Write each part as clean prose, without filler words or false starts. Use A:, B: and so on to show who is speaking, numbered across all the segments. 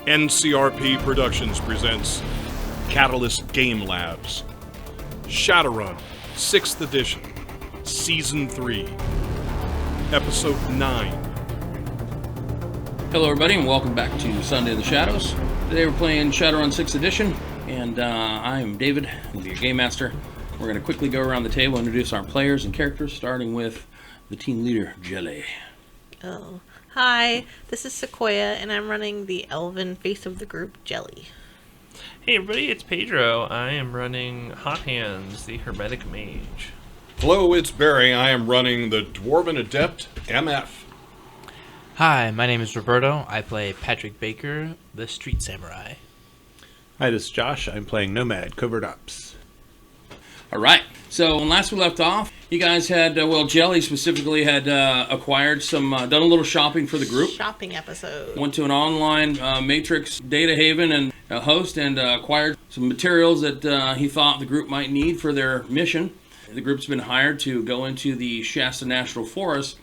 A: NCRP Productions presents Catalyst Game Labs, Shadowrun, 6th Edition, Season 3, Episode 9.
B: Hello everybody and welcome back to Sunday in the Shadows. Today we're playing Shadowrun 6th Edition, and I'm David, I'll be your Game Master. We're going to quickly go around the table and introduce our players and characters, starting with the team leader, Jelly.
C: Oh, hi, this is Sequoia, and I'm running the elven face of the group, Jelly.
D: Hey everybody, it's Pedro. I am running Hot Hands, the Hermetic Mage.
A: Hello, it's Barry. I am running the Dwarven Adept, MF.
E: Hi, my name is Roberto. I play Patrick Baker, the Street Samurai.
F: Hi, this is Josh. I'm playing Nomad, Covert Ops.
B: Alright, so when last we left off, you guys had, Jelly specifically had acquired some, done a little shopping for the group.
C: Shopping episode.
B: Went to an online Matrix data haven and host and acquired some materials that he thought the group might need for their mission. The group's been hired to go into the Shasta National Forest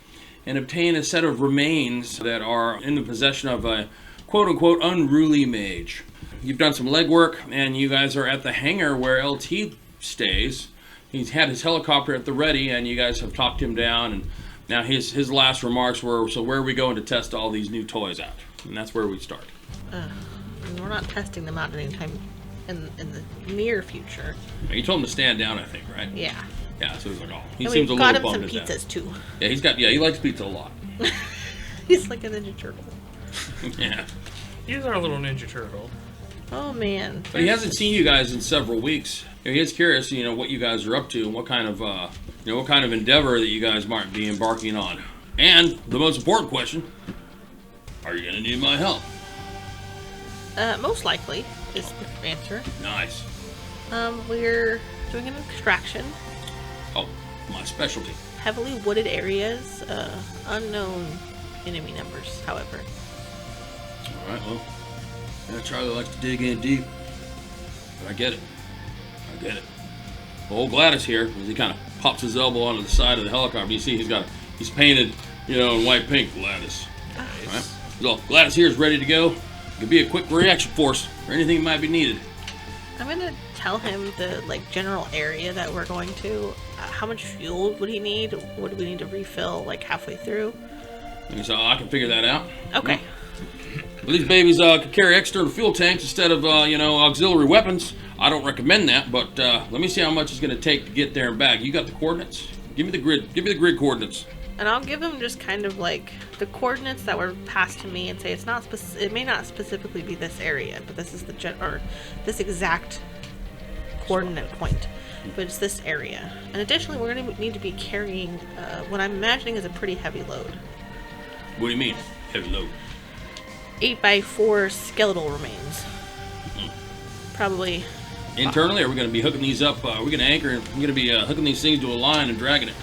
B: and obtain a set of remains that are in the possession of a quote-unquote unruly mage. You've done some legwork, and you guys are at the hangar where LT stays. He's had his helicopter at the ready, and you guys have talked him down, and now his last remarks were, so where are we going to test all these new toys out? And that's where we start.
C: We're not testing them out anytime in the near future.
B: You told him to stand down, I think, right?
C: Yeah.
B: Yeah, so he's like, oh. He
C: And
B: seems a
C: we've got
B: little
C: him
B: bummed
C: some
B: at that.
C: pizzas, too.
B: Yeah, he likes pizza a lot.
C: He's like a Ninja Turtle.
B: Yeah.
D: He's our little Ninja Turtle.
C: Oh, man.
B: But he hasn't seen you guys in several weeks. He is curious, what you guys are up to and what kind of, what kind of endeavor that you guys might be embarking on. And the most important question, are you going to need my help?
C: Most likely is the answer.
B: Nice.
C: We're doing an extraction.
B: Oh, my specialty.
C: Heavily wooded areas, unknown enemy numbers, however.
B: All right, well, Charlie likes to dig in deep. But I get it. Well, old Gladys here, as he kind of pops his elbow onto the side of the helicopter, you see he's painted, in white paint, Gladys.
D: Nice.
B: Right? So Gladys here is ready to go. It could be a quick reaction force for anything that might be needed.
C: I'm gonna tell him the general area that we're going to. How much fuel would he need? What do we need to refill halfway through?
B: And so I can figure that out.
C: Okay.
B: Well, these babies could carry external fuel tanks instead of auxiliary weapons. I don't recommend that, but let me see how much it's going to take to get there and back. You got the coordinates? Give me the grid. Give me the grid coordinates.
C: And I'll give him just kind of the coordinates that were passed to me and say it's not. It may not specifically be this area, but this is this exact coordinate point. But it's this area. And additionally, we're going to need to be carrying what I'm imagining is a pretty heavy load.
B: What do you mean, heavy load?
C: 8x4 skeletal remains. Probably.
B: Internally, are we going to be hooking these up? We're going to anchor, and we're going to be hooking these things to a line and dragging it.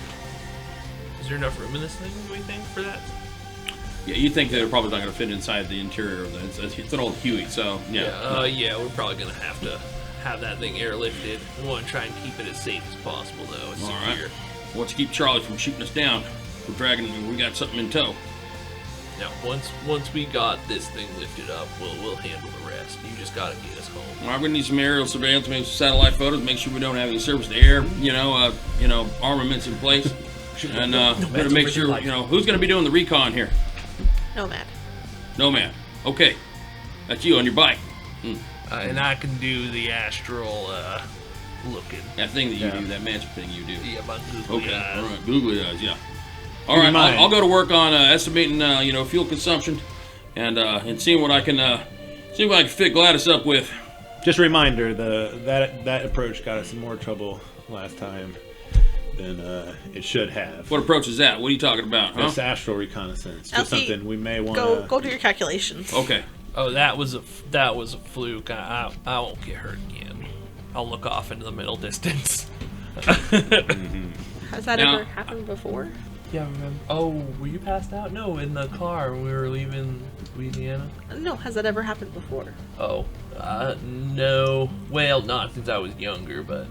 D: Is there enough room in this thing, do we think, for that?
B: Yeah, you think they're probably not going to fit inside the interior of it's an old Huey, so yeah.
D: Yeah, we're probably going to have that thing airlifted. We want to try and keep it as safe as possible, though. It's
B: All
D: secure.
B: right. Well, let's keep Charlie from shooting us down. We're dragging. We got something in tow.
D: Now, once we got this thing lifted up, we'll handle the rest. You just got to get us home.
B: All right, we're gonna need some aerial surveillance, maybe some satellite photos, make sure we don't have any surface to air, armaments in place, and we're gonna make sure, who's gonna be doing the recon here?
C: Nomad.
B: Nomad. Okay, that's you on your bike.
D: And I can do the astral looking.
B: That thing that you do, that magic thing you do.
D: Yeah, my googly eyes.
B: All right, googly eyes, yeah. All right, I'll go to work on estimating, fuel consumption, and seeing what I can, fit Gladys up with.
F: Just a reminder, that approach got us in more trouble last time than it should have.
B: What approach is that? What are you talking about?
F: This astral reconnaissance, just
C: LT,
F: something we may want to
C: go do your calculations.
B: Okay.
D: Oh, that was a fluke. I won't get hurt again. I'll look off into the middle distance.
C: Has that ever happened before?
D: Yeah, I remember. Oh, were you passed out? No, in the car when we were leaving Louisiana.
C: No, has that ever happened before?
D: Oh, no. Well, not since I was younger, but...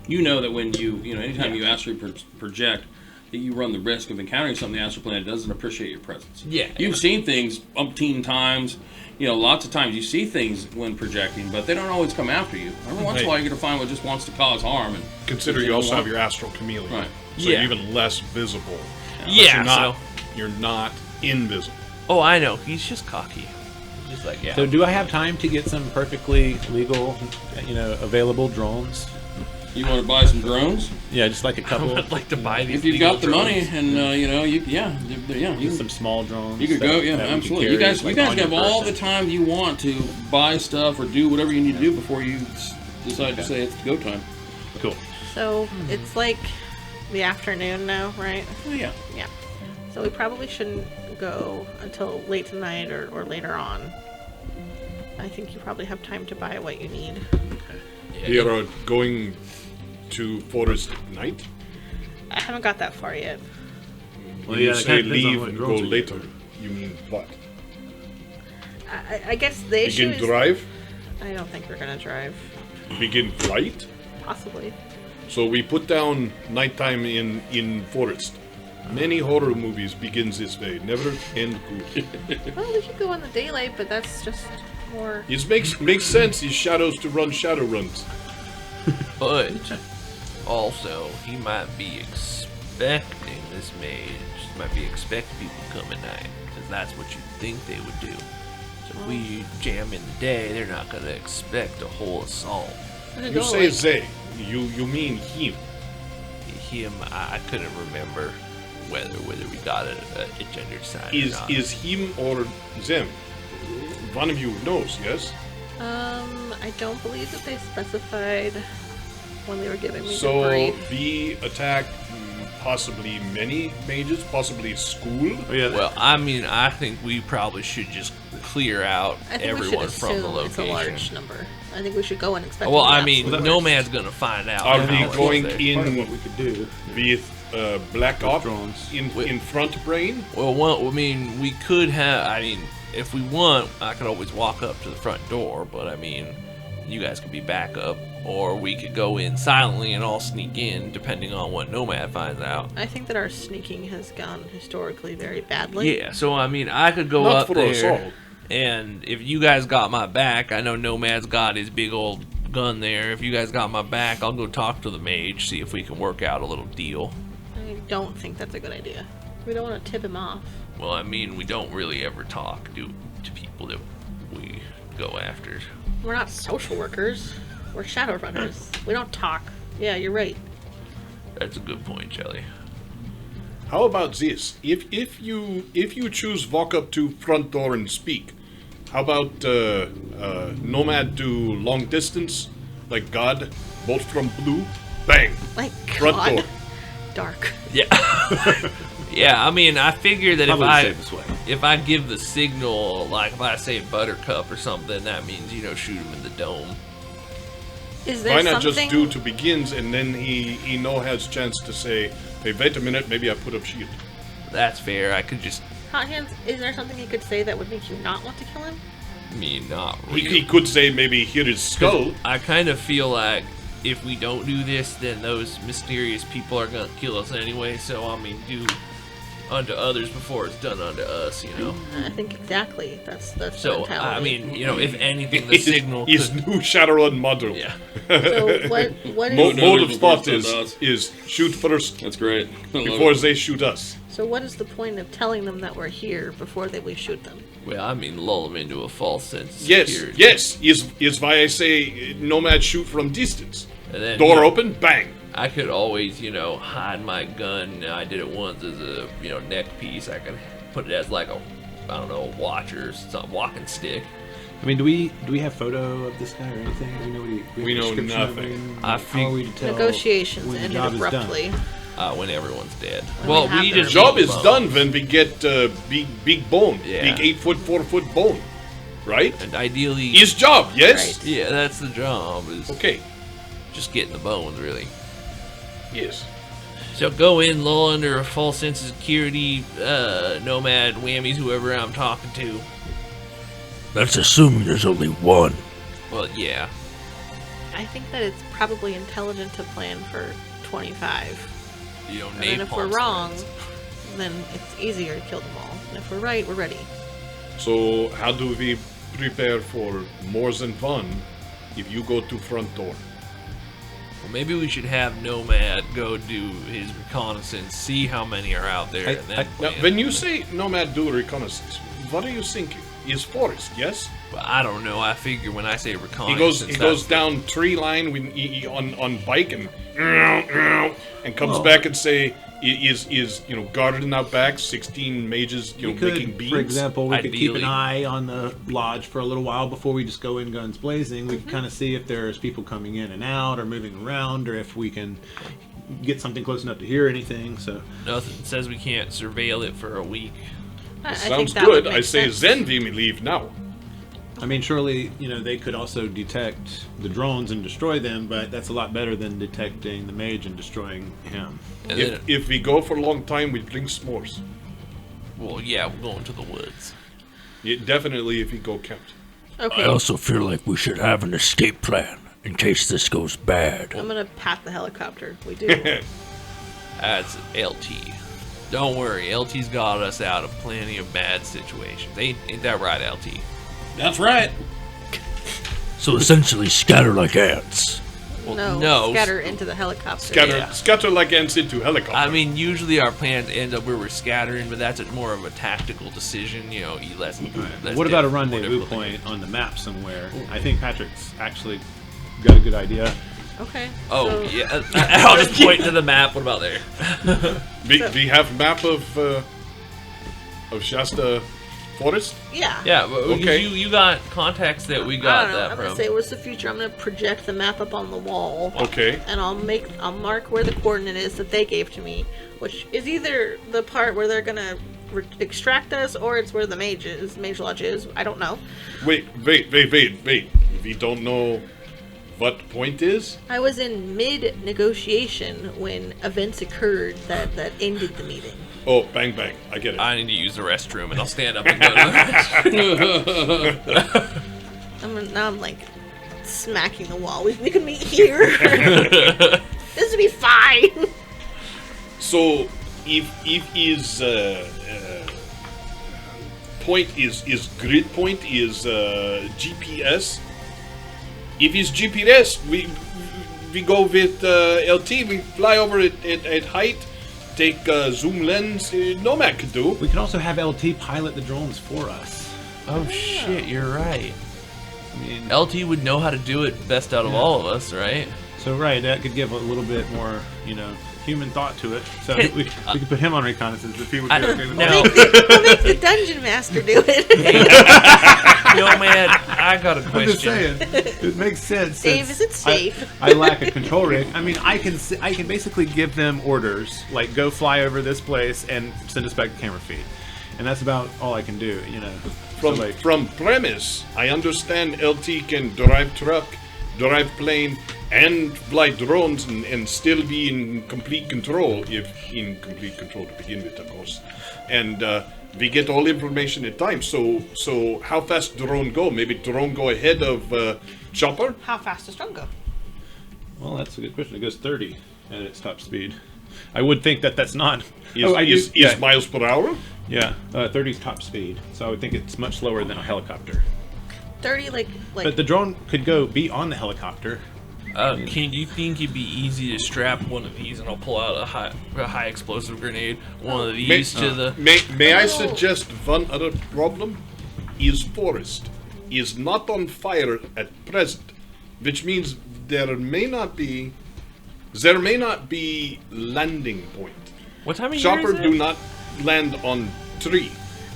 B: You know that when anytime you astrally project, that you run the risk of encountering something the astral plane that doesn't appreciate your presence.
D: Yeah.
B: You've seen things umpteen times. You know, lots of times you see things when projecting, but they don't always come after you. Every once in a while, you're going to find what just wants to cause harm. And
A: Consider you also have your astral chameleon.
B: Right.
A: So
D: Yeah.
A: you're even less visible. But
D: Yeah.
A: you're not invisible.
D: Oh, I know. He's just cocky. He's just like, yeah.
F: So do I have time to get some perfectly legal, available drones?
B: You want to buy some drones?
F: Yeah, just like a
D: I
F: couple.
D: would like to buy these.
B: If you've
D: legal
B: got the
D: drones.
B: money, and you
F: Just
B: can,
F: some small drones.
B: you could go,
F: that
B: yeah,
F: we could
B: absolutely.
F: carry,
B: You guys
F: like, on
B: have
F: your
B: all the
F: person.
B: time you want to buy stuff or do whatever you need to do before you decide to say it's go time.
F: Cool.
C: So it's like the afternoon now, right?
B: Oh, yeah.
C: Yeah. So we probably shouldn't go until late tonight or later on. I think you probably have time to buy what you need.
A: We are going to forest at night.
C: I haven't got that far yet.
F: Well,
A: When
F: yeah,
A: you
F: it
A: say
F: kinda depends on
A: leave
F: what
A: and go
F: drones we get.
A: later, you mean what?
C: I guess the issue
A: Begin
C: is
A: drive?
C: I don't think we're gonna drive.
A: Begin flight?
C: Possibly.
A: So we put down nighttime in forest. Many horror movies begins this way. Never end good.
C: Well, we could go in the daylight, but that's just more.
A: It makes sense. These shadows to run shadow runs.
D: But also, he might be expecting this mage. Might be expecting people to come at night because that's what you think they would do. So if we jam in the day, they're not gonna expect a whole assault.
C: We could
A: You
C: go,
A: say
C: like,
A: they. You mean him.
D: Him, I couldn't remember whether we got a gendered sign or not.
A: Is him or them? One of you knows, yes?
C: I don't believe that they specified when they were giving me the
A: So
C: brief.
A: we attack possibly many mages, possibly school.
F: Oh, yeah.
D: Well, I mean, I think we probably should just clear out
C: I think
D: everyone
C: we should
D: from the
C: assume it's a large
D: location.
C: number. I think we should go and expect.
D: Well,
C: it to be
D: I mean,
C: absolute
D: Nomad's gonna find out.
A: Are
D: how
A: we
D: it's
A: going
D: there.
F: Part of
A: in
F: what we could do.
A: with Black Op
F: drones.
A: in front brain?
D: Well, I mean, we could have. I mean, if we want, I could always walk up to the front door. But I mean, you guys could be backup, or we could go in silently and all sneak in, depending on what Nomad finds out.
C: I think that our sneaking has gone historically very badly.
D: Yeah. So I mean, I could go
A: Not
D: up
A: for us
D: there,
A: all.
D: and if you guys got my back, I know Nomad's got his big old gun there. If you guys got my back, I'll go talk to the mage, see if we can work out a little deal.
C: I don't think that's a good idea. We don't want to tip him off.
D: Well, I mean, we don't really ever talk to people that we go after.
C: We're not social workers. We're Shadowrunners. We don't talk. Yeah, you're right.
D: That's a good point, Jelly.
A: How about this? If you choose walk up to front door and speak, how about Nomad do long distance, like God, bolt from blue, bang,
C: Like
A: front
C: God.
A: door.
C: Dark.
D: Yeah. Yeah, I mean, I figure that
F: Probably the safest way.
D: if I give the signal, like if I say Buttercup or something, that means, shoot him in the dome.
C: Is there
A: Why not
C: something?
A: just do to begins and then he no has chance to say, hey, wait a minute, maybe I put up shield.
D: That's fair. I could just,
C: Hot hands. Is there something you could say that would make you not want to kill him?
D: not
A: He
D: really.
A: could say maybe here his skull.
D: I kind of feel like if we don't do this, then those mysterious people are gonna kill us anyway. So I mean, do unto others before it's done unto us,
C: I think exactly. That's the
D: So
C: mentality.
D: I mean, if anything, the signal
A: His
D: could,
A: new Shadowrun model.
D: yeah.
C: So what
A: Mode
C: is
B: No,
A: of thought
B: first on us.
A: is shoot first
B: That's great. I love
A: before
B: it.
A: they shoot us.
C: so what is the point of telling them that we're here before we shoot them?
D: Well, I mean, lull them into a false sense of
A: Yes,
D: security.
A: yes, is why I say Nomad shoot from distance.
D: And then,
A: Door open, bang.
D: I could always, hide my gun. I did it once as a, neck piece. I could put it as like a, I don't know, a watch or some walking stick.
F: I mean, do we have photo of this guy or anything? Do we know what he?
A: We
F: have a
A: know
F: description of
A: nothing.
F: him?
D: I
F: How are we to tell
C: Negotiations
F: when the
C: ended
F: job is done?
C: abruptly.
D: When everyone's dead.
C: When
D: Well,
C: we have
D: we
C: their
D: just
A: Job is
D: bones.
A: done when we get big bone,
D: Yeah.
A: big 8 foot, 4 foot bone, right?
D: And ideally,
A: His job, yes.
C: Right.
D: yeah, that's the job. Is
A: Okay.
D: just getting the bones, really.
A: Yes.
D: So go in, lull under a false sense of security, Nomad, whammies, whoever I'm talking to.
G: That's assuming there's only one.
D: Well, yeah.
C: I think that it's probably intelligent to plan for 25. And then if we're
D: napalm
C: wrong,
D: spreads.
C: then it's easier to kill them all. And if we're right, we're ready.
A: So how do we prepare for more than one if you go to front door?
D: Well, maybe we should have Nomad go do his reconnaissance, see how many are out there, and then
A: Now,
D: plan.
A: when you say Nomad do reconnaissance, what are you thinking? Is forest, yes?
D: But I don't know. I figure when I say
A: He
D: reconnaissance,
A: goes down tree line on bike and comes back and say is guarded out back 16 mages making beams.
F: For example, we could keep
D: Ideally.
F: an eye on the lodge for a little while before we just go in guns blazing. We can kind of see if there's people coming in and out or moving around, or if we can get something close enough to hear anything. So
D: nothing says we can't surveil it for a week.
C: I
A: Sounds
C: think that would
A: good.
C: make
A: I say
C: sense.
A: then we may leave now.
F: I mean, surely, they could also detect the drones and destroy them, but that's a lot better than detecting the mage and destroying him.
D: And then,
A: If we go for a long time, we bring s'mores.
D: well, yeah, we're going to the woods.
A: Yeah, definitely if we go count.
C: Okay,
G: I also feel like we should have an escape plan in case this goes bad.
C: I'm gonna pat the helicopter. We do.
D: That's LT. Don't worry, LT's got us out of plenty of bad situations. Ain't that right, LT?
B: That's right.
G: So essentially scatter like ants.
C: no,
D: no.
C: scatter into the helicopter.
A: Scatter like ants into helicopter.
D: I mean, usually our plans end up where we're scattering, but that's more of a tactical decision. Less.
F: What about a rendezvous point on the map somewhere? I think Patrick's actually got a good idea.
C: Okay.
D: Oh
C: so-
D: yeah, I'll just point to the map. What about there?
A: we have map of Shasta Forest.
C: Yeah.
D: Yeah, but
A: Okay.
D: you got contacts that we
C: I
D: got
C: don't know.
D: that
C: I'm gonna
D: from.
C: say, what's the future? I'm gonna project the map up on the wall.
A: Okay.
C: And I'll mark where the coordinate is that they gave to me, which is either the part where they're gonna extract us, or it's where the mage lodge is. I don't know.
A: Wait. We don't know what point is.
C: I was in mid negotiation when events occurred that ended the meeting.
A: Oh, bang bang! I get it.
D: I need to use the restroom, and I'll stand up and go to the restroom.
C: Now I'm like smacking the wall. We can meet here. This will be fine.
A: So if his point is grid point is GPS. If it's GPS, we go with LT. We fly over at height. Take zoom lens. Nomad could do.
F: We can also have LT pilot the drones for us.
D: Oh shit, you're right.
F: I mean,
D: LT would know how to do it best out of all of us, right?
F: so right, that could give a little bit more, human thought to it. So we could put him on reconnaissance if he would be okay with
D: no.
F: that.
C: We'll make the dungeon master do it.
D: Nomad, I got a
F: I'm just
D: question.
F: saying, it makes sense.
C: Dave,
F: since
C: is it safe?
F: I lack a control rig. I mean, I can basically give them orders like go fly over this place and send us back to camera feed, and that's about all I can do. So, like,
A: From premise, I understand LT can drive truck, drive plane, and fly drones and still be in complete control, if in complete control to begin with, of course. And we get all information at time. So how fast drone go? Maybe drone go ahead of chopper?
C: How fast does drone go?
F: well, that's a good question. It goes 30 at its top speed. I would think that's not.
A: Is miles per hour?
F: Yeah, 30 is top speed. So I would think it's much slower than a helicopter.
C: 30, like.
F: But the drone could be on the helicopter.
D: Can you think it'd be easy to strap one of these, and I'll pull out a high explosive grenade, one of these to the.
A: May I suggest one other problem? Is forest is not on fire at present, which means there may not be landing point.
D: What time of year
A: Chopper
D: is it?
A: do not land on tree.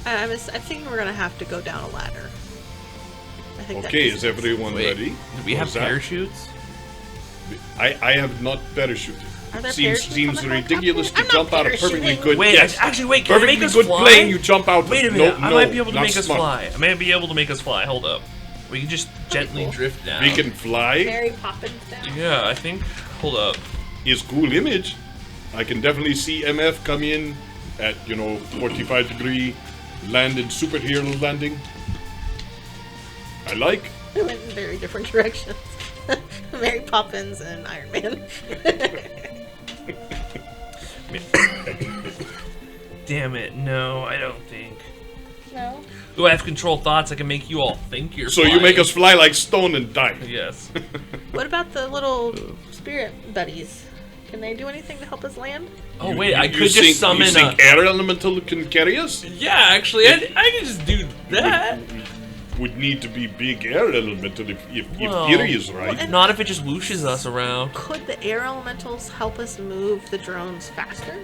C: I think we're gonna have to go down a ladder. I think that
A: Okay,
C: makes
A: is
C: sense.
A: everyone
D: Wait,
A: ready?
D: do we
A: Or
D: have
A: is that-
D: parachutes?
A: I have not parachuted.
C: Are there
A: Seems
C: parachutes on the
A: ridiculous to
C: helicopter? I'm
A: jump
C: not
A: out of perfectly
C: parachuting.
A: good.
D: Wait,
A: yes,
D: actually, wait, can I
A: perfectly
D: make us
A: good
D: fly?
A: plane. You jump out.
D: Wait a
A: of.
D: minute,
A: No,
D: I might be able to
A: not
D: make us
A: smart.
D: fly. I might be able to make us fly. Hold up. We can just gently drift down.
A: We can fly.
C: Mary Poppins down.
D: Yeah, I think. Hold up.
A: Is cool image. I can definitely see MF come in at 45 degree, land in superhero landing. I like.
C: We went in very different directions. Mary Poppins and Iron Man.
D: Damn it! No, I don't think.
C: No.
D: Do I have control thoughts? I can make you all think you're.
A: So you make us fly like stone and die.
D: Yes.
C: What about the little spirit buddies? Can they do anything to help us land?
D: Oh wait, I
A: You
D: could just summon
A: you think air elemental can carry us?
D: Yeah, actually, I can just do that.
A: Would need to be big air elemental if
D: Well,
A: Erie is right.
C: and-
D: Not if it just whooshes us around.
C: Could the air elementals help us move the drones faster?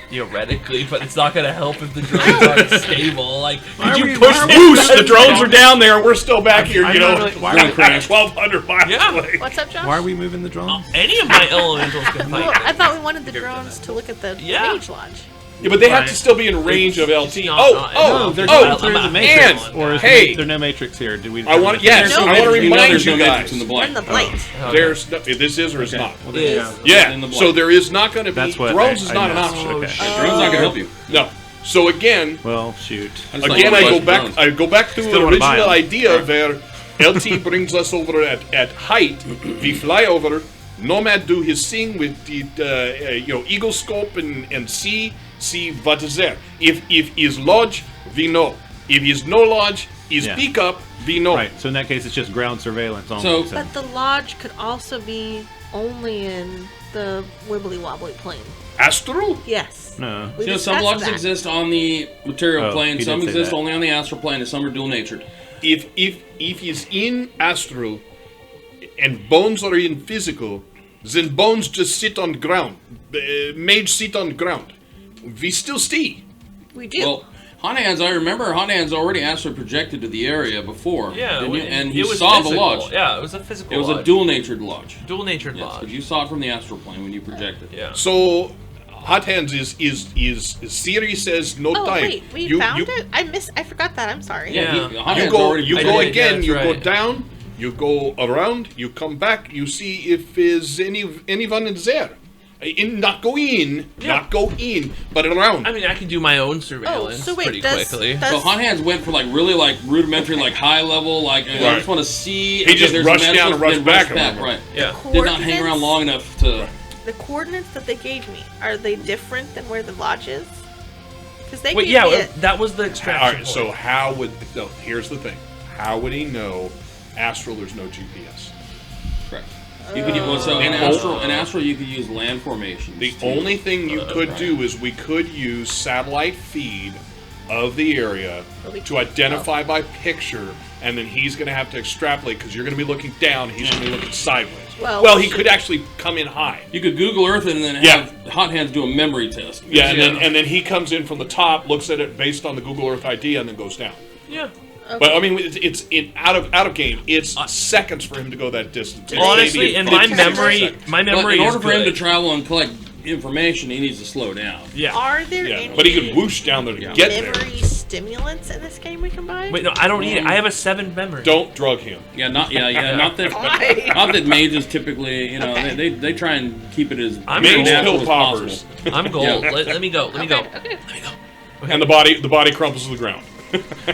D: Theoretically, but it's not gonna help if the drones aren't stable. Like, did you push
A: Whoosh! The drones are down there. We're still back here.
F: I'm
A: You
F: not
A: know,
F: really- why are we-
A: 1,200 miles
D: Yeah.
A: away.
C: What's up, Josh?
F: Why are we moving the drones?
D: Any of my elementals can
C: Well,
D: fight.
C: I thought we wanted the drones to look at the
D: Yeah.
C: Mage Lodge.
A: Yeah, but they have to
F: Right.
A: still be in range of LT.
D: not-
F: No, there's
A: oh,
F: no through the matrix,
A: and-
F: or is
A: hey.
F: there no matrix here? Did we?
A: I want yes.
C: No,
A: I want to
C: there's
A: remind
B: There's no
A: you
B: matrix
A: guys.
B: in the
C: And
B: blight.
C: the blight.
A: There's no, this is or is not.
F: Yeah.
A: Yeah.
B: In the blight.
A: So there is not going to be
F: That's what
A: drones.
F: I
A: Is not an
F: missed.
A: option.
F: Okay.
B: Yeah, drone's not gonna help you.
A: No. So again,
F: Well, shoot.
B: I just like
A: again,
B: to
A: I go
B: budget
A: back.
B: drones.
A: I go back to the
F: Still wanna buy
A: original
F: 'em.
A: idea where LT brings us over at height. We fly over. Nomad do his thing with the eagle scope and see what is there. If is lodge, we know. If is no lodge, is
F: Yeah.
A: pick up, we know.
F: Right. So in that case, it's just ground surveillance only.
B: So-
C: But the lodge could also be only in the wibbly wobbly plane.
A: Astral.
C: Yes.
F: no.
C: We
B: You know, some
C: discussed
B: lodges
C: that.
B: exist on the material
F: Oh,
B: plane,
F: he
B: some
F: did say
B: exist
F: that.
B: only on the astral plane, and some are dual natured.
A: If he's in astral and bones are in physical, then bones just sit on ground. Mage sit on ground. We still see.
C: We do.
B: Well, Hot Hands, I remember Hot Hands already astral projected to the area before.
D: Yeah,
B: didn't you? And he
D: it was
B: saw
D: physical.
B: the lodge.
D: Yeah, it was a physical.
B: It was a
D: lodge.
B: dual natured lodge.
D: dual natured
B: Yes,
D: lodge.
B: but you saw it from the astral plane when you projected.
D: Yeah.
A: So, Hot Hands is Siri says no
C: oh
A: time.
C: wait, we found it. I forgot that. I'm sorry.
B: Yeah,
D: Yeah.
B: Hot
A: You
B: Hands
A: go
B: already
A: you
D: I
A: go
D: did,
A: again.
D: yeah,
A: You
D: that's
A: go
D: right.
A: down. You go around. You come back. You see if is anyone is there. Not go in, not go in, but around.
D: I mean, I can do my own surveillance
C: so wait,
D: pretty
C: does-
D: quickly.
C: does-
B: So Hot Hands went for like really like rudimentary, like high level, like I just want to see.
A: He just
B: there's
A: rushed
B: some
A: down and rushed
B: then
A: back,
B: rushed
A: remember?
B: right?
D: Yeah.
B: Did not hang around long enough to.
C: The coordinates that they gave me, are they different than where the lodge is? Because they
D: Wait,
C: gave
D: yeah,
C: me it.
D: that was the
A: All
D: extraction
A: right. So
D: point.
A: how would? No, here's the thing. How would he know? Astral, there's no GPS.
B: Correct. You could so in astral you could use land formations.
A: The
B: to-
A: only thing you could do is we could use satellite feed of the area to identify by picture, and then he's going to have to extrapolate because you're going to be looking down, he's going to be looking sideways.
C: Well,
A: he could actually come in high.
B: You could Google Earth and then
A: Yeah.
B: have Hot Hands do a memory test.
A: Yeah, and then he comes in from the top, looks at it based on the Google Earth ID, and then goes down.
D: Yeah.
A: But I mean, it's out of game. It's seconds for him to go that distance. It's
D: Honestly,
A: maybe
D: in my
A: 50
D: memory,
A: seconds.
D: my
B: But
D: memory
B: in order
D: is
B: for him to
D: good.
B: travel and collect information, he needs to slow down.
D: Yeah.
C: Are there
A: Yeah,
C: any
A: but he could whoosh down there to get there.
C: memory stimulants in this game we can buy?
D: Wait, no, I don't need it. I have a 7 memory.
A: Don't drug him.
B: Yeah, not that.
C: Why?
B: Not that mages typically,
C: Okay.
B: they try and keep it as
D: I'm
A: Mage
B: natural
A: pill
B: as
A: poppers.
B: possible.
D: I'm gold.
B: Yeah.
D: Let me go. Let me go.
C: Okay.
A: And the body crumples to the ground.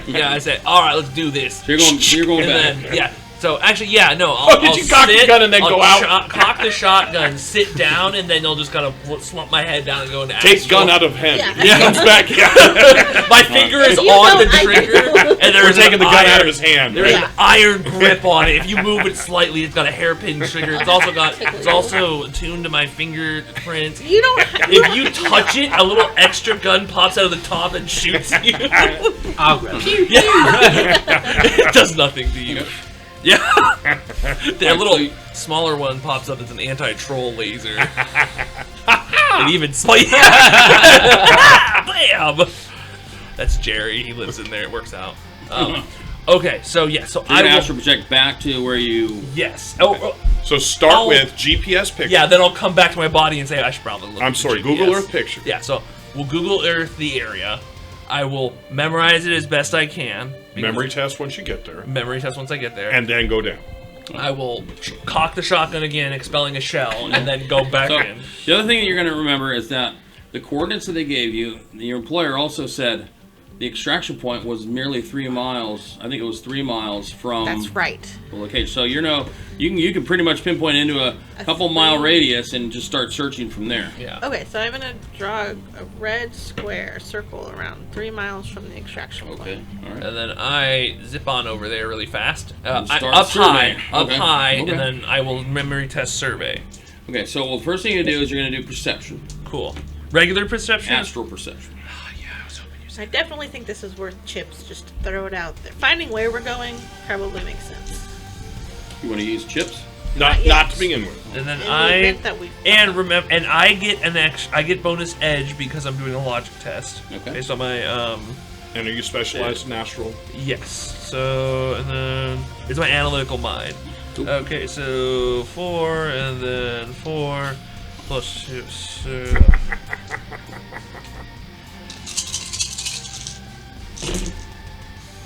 D: Yeah, I said, all right, let's do this.
B: So you're going
D: And
B: back.
D: then, yeah. So actually, yeah, no. I'll,
A: did
D: I'll
A: you cock the
D: sit,
A: gun and then
D: I'll
A: go out?
D: Cock the shotgun, sit down, and then I'll just kind of slump my head down and go into
A: Take
D: astral.
A: gun out of hand.
C: Yeah.
A: He comes back. Yeah.
D: My finger is
C: You
D: on
C: know
D: the
C: I
D: trigger,
C: know.
D: and
A: We're
D: there's
A: taking the
D: an
A: gun
D: iron,
A: out of his hand.
D: There's
C: Yeah.
D: an iron grip on it. If you move it slightly, it's got a hairpin trigger. It's also attuned to my fingerprints.
C: You don't.
D: If you touch it, a little extra gun pops out of the top and shoots you.
E: I'll grab it.
D: It does nothing to you. Yeah. The
B: Right,
D: little
B: so you-
D: smaller one pops up as an anti-troll laser. It even Bam! That's Jerry. He lives in there. It works out. Okay, so yeah, so
B: You're
D: I
B: gonna
D: will.
B: astral project back to where you.
D: Yes. Oh,
A: So start
D: I'll-
A: with GPS picture.
D: yeah. Then I'll come back to my body and say I should probably look.
A: I'm
D: at the
A: sorry,
D: GPS.
A: Google Earth picture.
D: Yeah. So we'll Google Earth the area. I will memorize it as best I can. because-
A: Memory test once you get there,
D: Memory test once I get there.
A: and then go down.
D: I will cock the shotgun again, expelling a shell, and then go back
B: So
D: in.
B: the other thing that you're going to remember is that the coordinates that they gave you, your employer also said, the extraction point was merely 3 miles. I think it was 3 miles from
C: That's right.
B: the location. So you can pretty much pinpoint into a couple mile radius and just start searching from there.
D: Yeah.
C: Okay, so I'm gonna draw a red square circle around 3 miles from the extraction point.
B: Okay, all right.
D: And then I zip on over there really fast.
B: And
D: Up
B: start
D: high,
B: surveying.
D: up
B: Okay,
D: high,
B: okay.
D: and then I will memory test survey.
B: Okay, so well, the first thing you do is you're going to do perception,
D: Cool. Regular perception?
B: astral perception.
C: I definitely think this is worth chips. Just to throw it out there. Finding where we're going probably makes sense.
B: You want to use chips?
A: Not to begin with.
D: And then
C: In the event that we
D: I get I get bonus edge because I'm doing a logic test.
B: Okay.
D: Based on my
A: And are you specialized in astral?
D: yes. So and then it's my analytical mind.
B: Cool.
D: Okay, so 4 and then 4 plus 2. So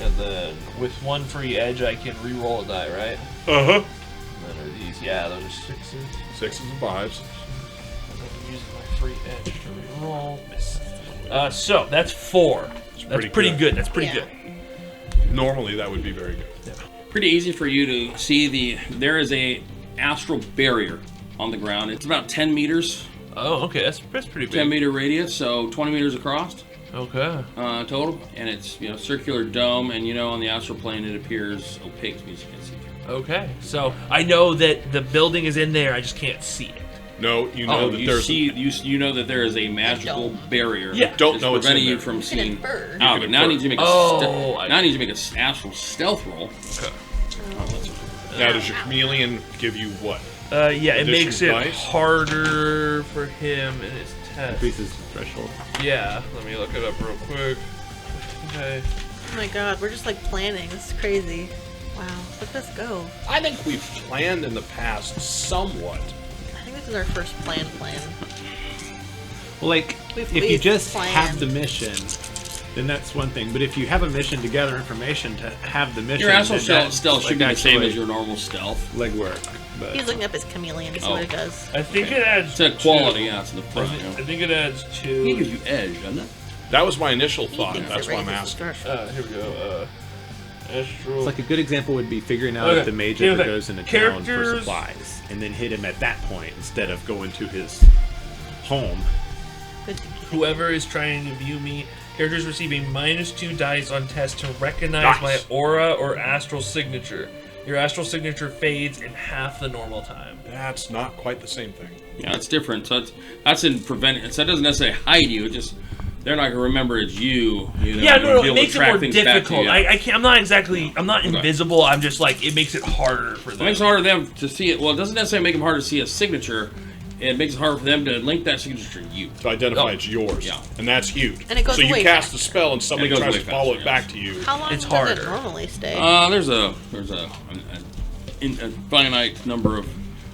D: and then with 1 free edge, I can re-roll a die, right?
A: Uh-huh.
D: And then are these? Yeah, those are 6s.
A: 6s and 5s.
D: I'm using my free edge to re-roll. Miss. So that's 4. That's pretty good. That's pretty
C: Yeah.
D: good.
A: Normally, that would be very good.
B: Pretty easy for you to see there is a astral barrier on the ground. It's about 10 meters,
D: Oh, okay. That's pretty big.
B: 10-meter radius, so 20 meters across
D: Okay.
B: total. And it's circular dome, and on the astral plane it appears opaque, means you can't see through.
D: Okay. So I know that the building is in there. I just can't see it.
A: No, you know that
B: you
A: there's...
B: see, you know that there is a magical barrier.
D: Yeah.
A: Don't
B: that's
A: know it's
B: preventing
A: in
B: you
A: there.
B: from
C: You can
B: seeing
C: infer.
B: out
A: You
B: of it.
A: can
B: Now I
A: infer.
B: need you to make
D: Oh,
B: now I need you to make an astral stealth roll.
D: Okay.
A: Now, does your chameleon give you what?
D: Yeah, it
A: Addition
D: makes it
A: dice?
D: harder for him in his test.
F: Increases the threshold.
D: Yeah, let me look it up real quick. Okay.
C: Oh my god, we're just like planning. This is crazy. Wow, let us go.
A: I think we've planned in the past somewhat.
C: I think this is our first plan.
F: Well, like,
C: We've
F: if you
C: least
F: just
C: planned.
F: have the mission, then that's one thing. But if you have a mission to gather information to have the mission,
B: Your astral
F: then that's,
B: stealth should
F: like,
B: be the same
F: actually
B: as your normal stealth.
F: legwork. But
C: He's looking up his chameleon to see what it does.
D: I think it adds
B: It's a quality,
D: 2.
B: yeah, it's in the
D: I
B: front.
D: think it adds 2.
B: He gives you edge, doesn't it?
A: That was my initial
C: He
A: thought.
C: thinks
A: That's
C: it
A: why I'm
C: raises the
A: asking.
C: threshold.
D: Here we go. Astral.
F: it's like a good example would be figuring out
D: Okay.
F: if the mage
D: Here's
F: ever
D: the
F: goes into town for
D: characters.
F: supplies, and then hit him at that point instead of going to his home.
C: Good thinking.
D: Whoever is trying to view me, characters receiving -2 dice on test to recognize my
A: Nice.
D: aura or astral signature. Your astral signature fades in half the normal time.
A: That's not quite the same thing.
B: Yeah, it's different. So that's in preventing. So that doesn't necessarily hide you. It just they're not gonna remember it's you.
D: Yeah,
B: and
D: no,
B: be
D: it
B: able to
D: makes it
B: track
D: more
B: things back to you,
D: difficult.
B: yeah.
D: I can't. I'm not invisible. I'm just like it makes it harder for
B: It
D: them.
B: makes it harder for them to see it. Well, it doesn't necessarily make them harder to see a signature. It makes it harder for them to link that signature to you.
A: To identify it's yours.
B: Yeah.
A: And that's huge.
C: And it goes
A: so you
C: away
A: cast
C: faster.
A: a spell and somebody
B: And it goes
A: tries to
B: way
A: follow
B: faster,
A: it back
B: yes.
A: to you.
C: How long
D: It's
C: does
D: harder.
C: it normally stay?
B: There's a finite number of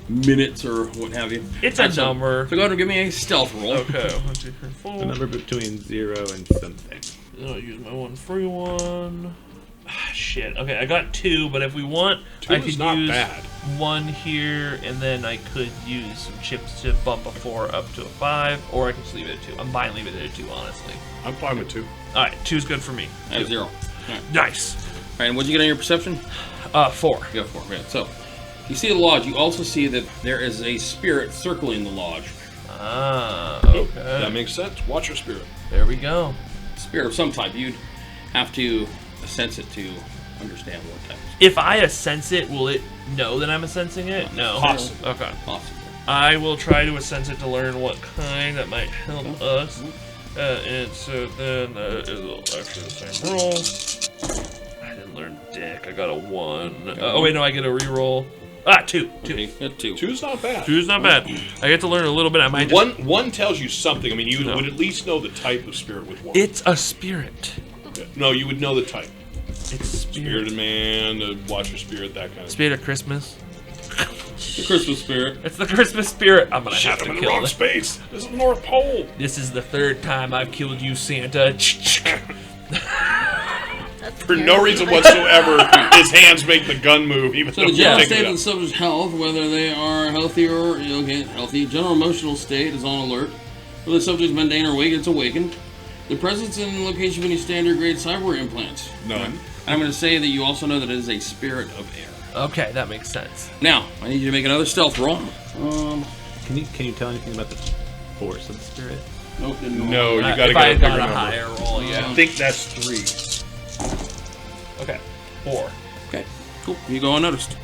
B: minutes or what have you.
D: It's a
B: Alright, so-
D: number.
B: So go ahead and give me a stealth roll.
D: Okay. 1, 2, 3, 4.
F: A number between 0 and something.
D: I'll use my 1 free one. Shit. Okay, I got 2, but if we want,
A: 2
D: I
A: is
D: could
A: not
D: use
A: bad.
D: 1 here, and then I could use some chips to bump a 4 up to a 5, or I can just leave it at 2. I'm fine leaving it at 2, honestly.
A: I'm fine with 2.
D: All right, 2's good for me.
B: I have 0. All right.
D: Nice.
B: And what'd you get on your perception?
D: 4.
B: You got 4. Yeah. So you see the lodge. You also see that there is a spirit circling the lodge.
D: Ah, okay.
A: That makes sense. Watch your spirit.
D: There we go.
B: Spirit of some type. You'd have to sense it to understand what type.
D: If I sense it, will it know that I'm sensing it? No.
A: Possibly.
D: Okay.
B: Possible.
D: I will try to sense it to learn what kind that might help us. And so then it'll actually the same roll. I didn't learn dick. I got a 1. Oh wait, no, I get a reroll. 2. 2.
B: Okay, got 2.
A: 2's not bad.
D: 2's not bad. I get to learn a little bit. I might just...
A: One tells you something. I mean, you
D: No.
A: would at least know the type of spirit with 1.
D: It's a spirit.
A: No, you would know the type.
D: It's spirit.
A: Spirited man, watch your spirit, that kind of
D: Spirit of Christmas.
B: The Christmas spirit.
D: It's the Christmas spirit. I'm gonna
A: Shit,
D: have
A: I'm
D: to
A: in the
D: kill
A: wrong
D: it.
A: space. This is the North Pole.
D: This is the 3rd time I've killed you, Santa.
C: That's
A: For no
C: terrible.
A: reason whatsoever, his hands make the gun move, even
B: So
A: though
B: the
A: you're
B: general
A: picking
B: state
A: it
B: of the
A: up.
B: subject's health, whether they are healthy or healthy, general emotional state is on alert. Whether the subject's mundane or awake, it's awakened. The presence and location of any standard grade cyber implants.
A: None.
B: And I'm going to say that you also know that it is a spirit of air.
D: Okay, that makes sense.
B: Now, I need you to make another stealth roll.
F: Can you tell anything about the force of the spirit?
B: Nope, didn't roll.
A: No, you gotta
D: if
A: get
D: I
A: a
D: had
A: bigger
D: got a
A: number.
D: higher roll,
A: I
D: yeah.
A: think that's 3.
D: Okay, 4.
B: Okay, cool. You go unnoticed.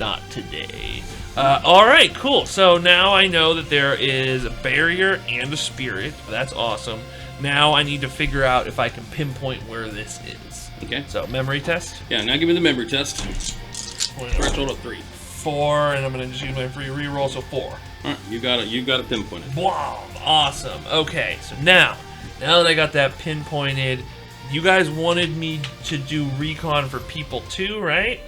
D: Not today. Alright, cool. So now I know that there is a barrier and a spirit. That's awesome. Now I need to figure out if I can pinpoint where this is.
B: Okay.
D: So, memory test.
B: Yeah, now give me the memory test. Threshold of 3.
D: 4, and I'm going to just use my free reroll, so 4.
B: Alright, you got it. You got it pinpointed.
D: Wow, awesome. Okay, so now that I got that pinpointed, you guys wanted me to do recon for people too, right?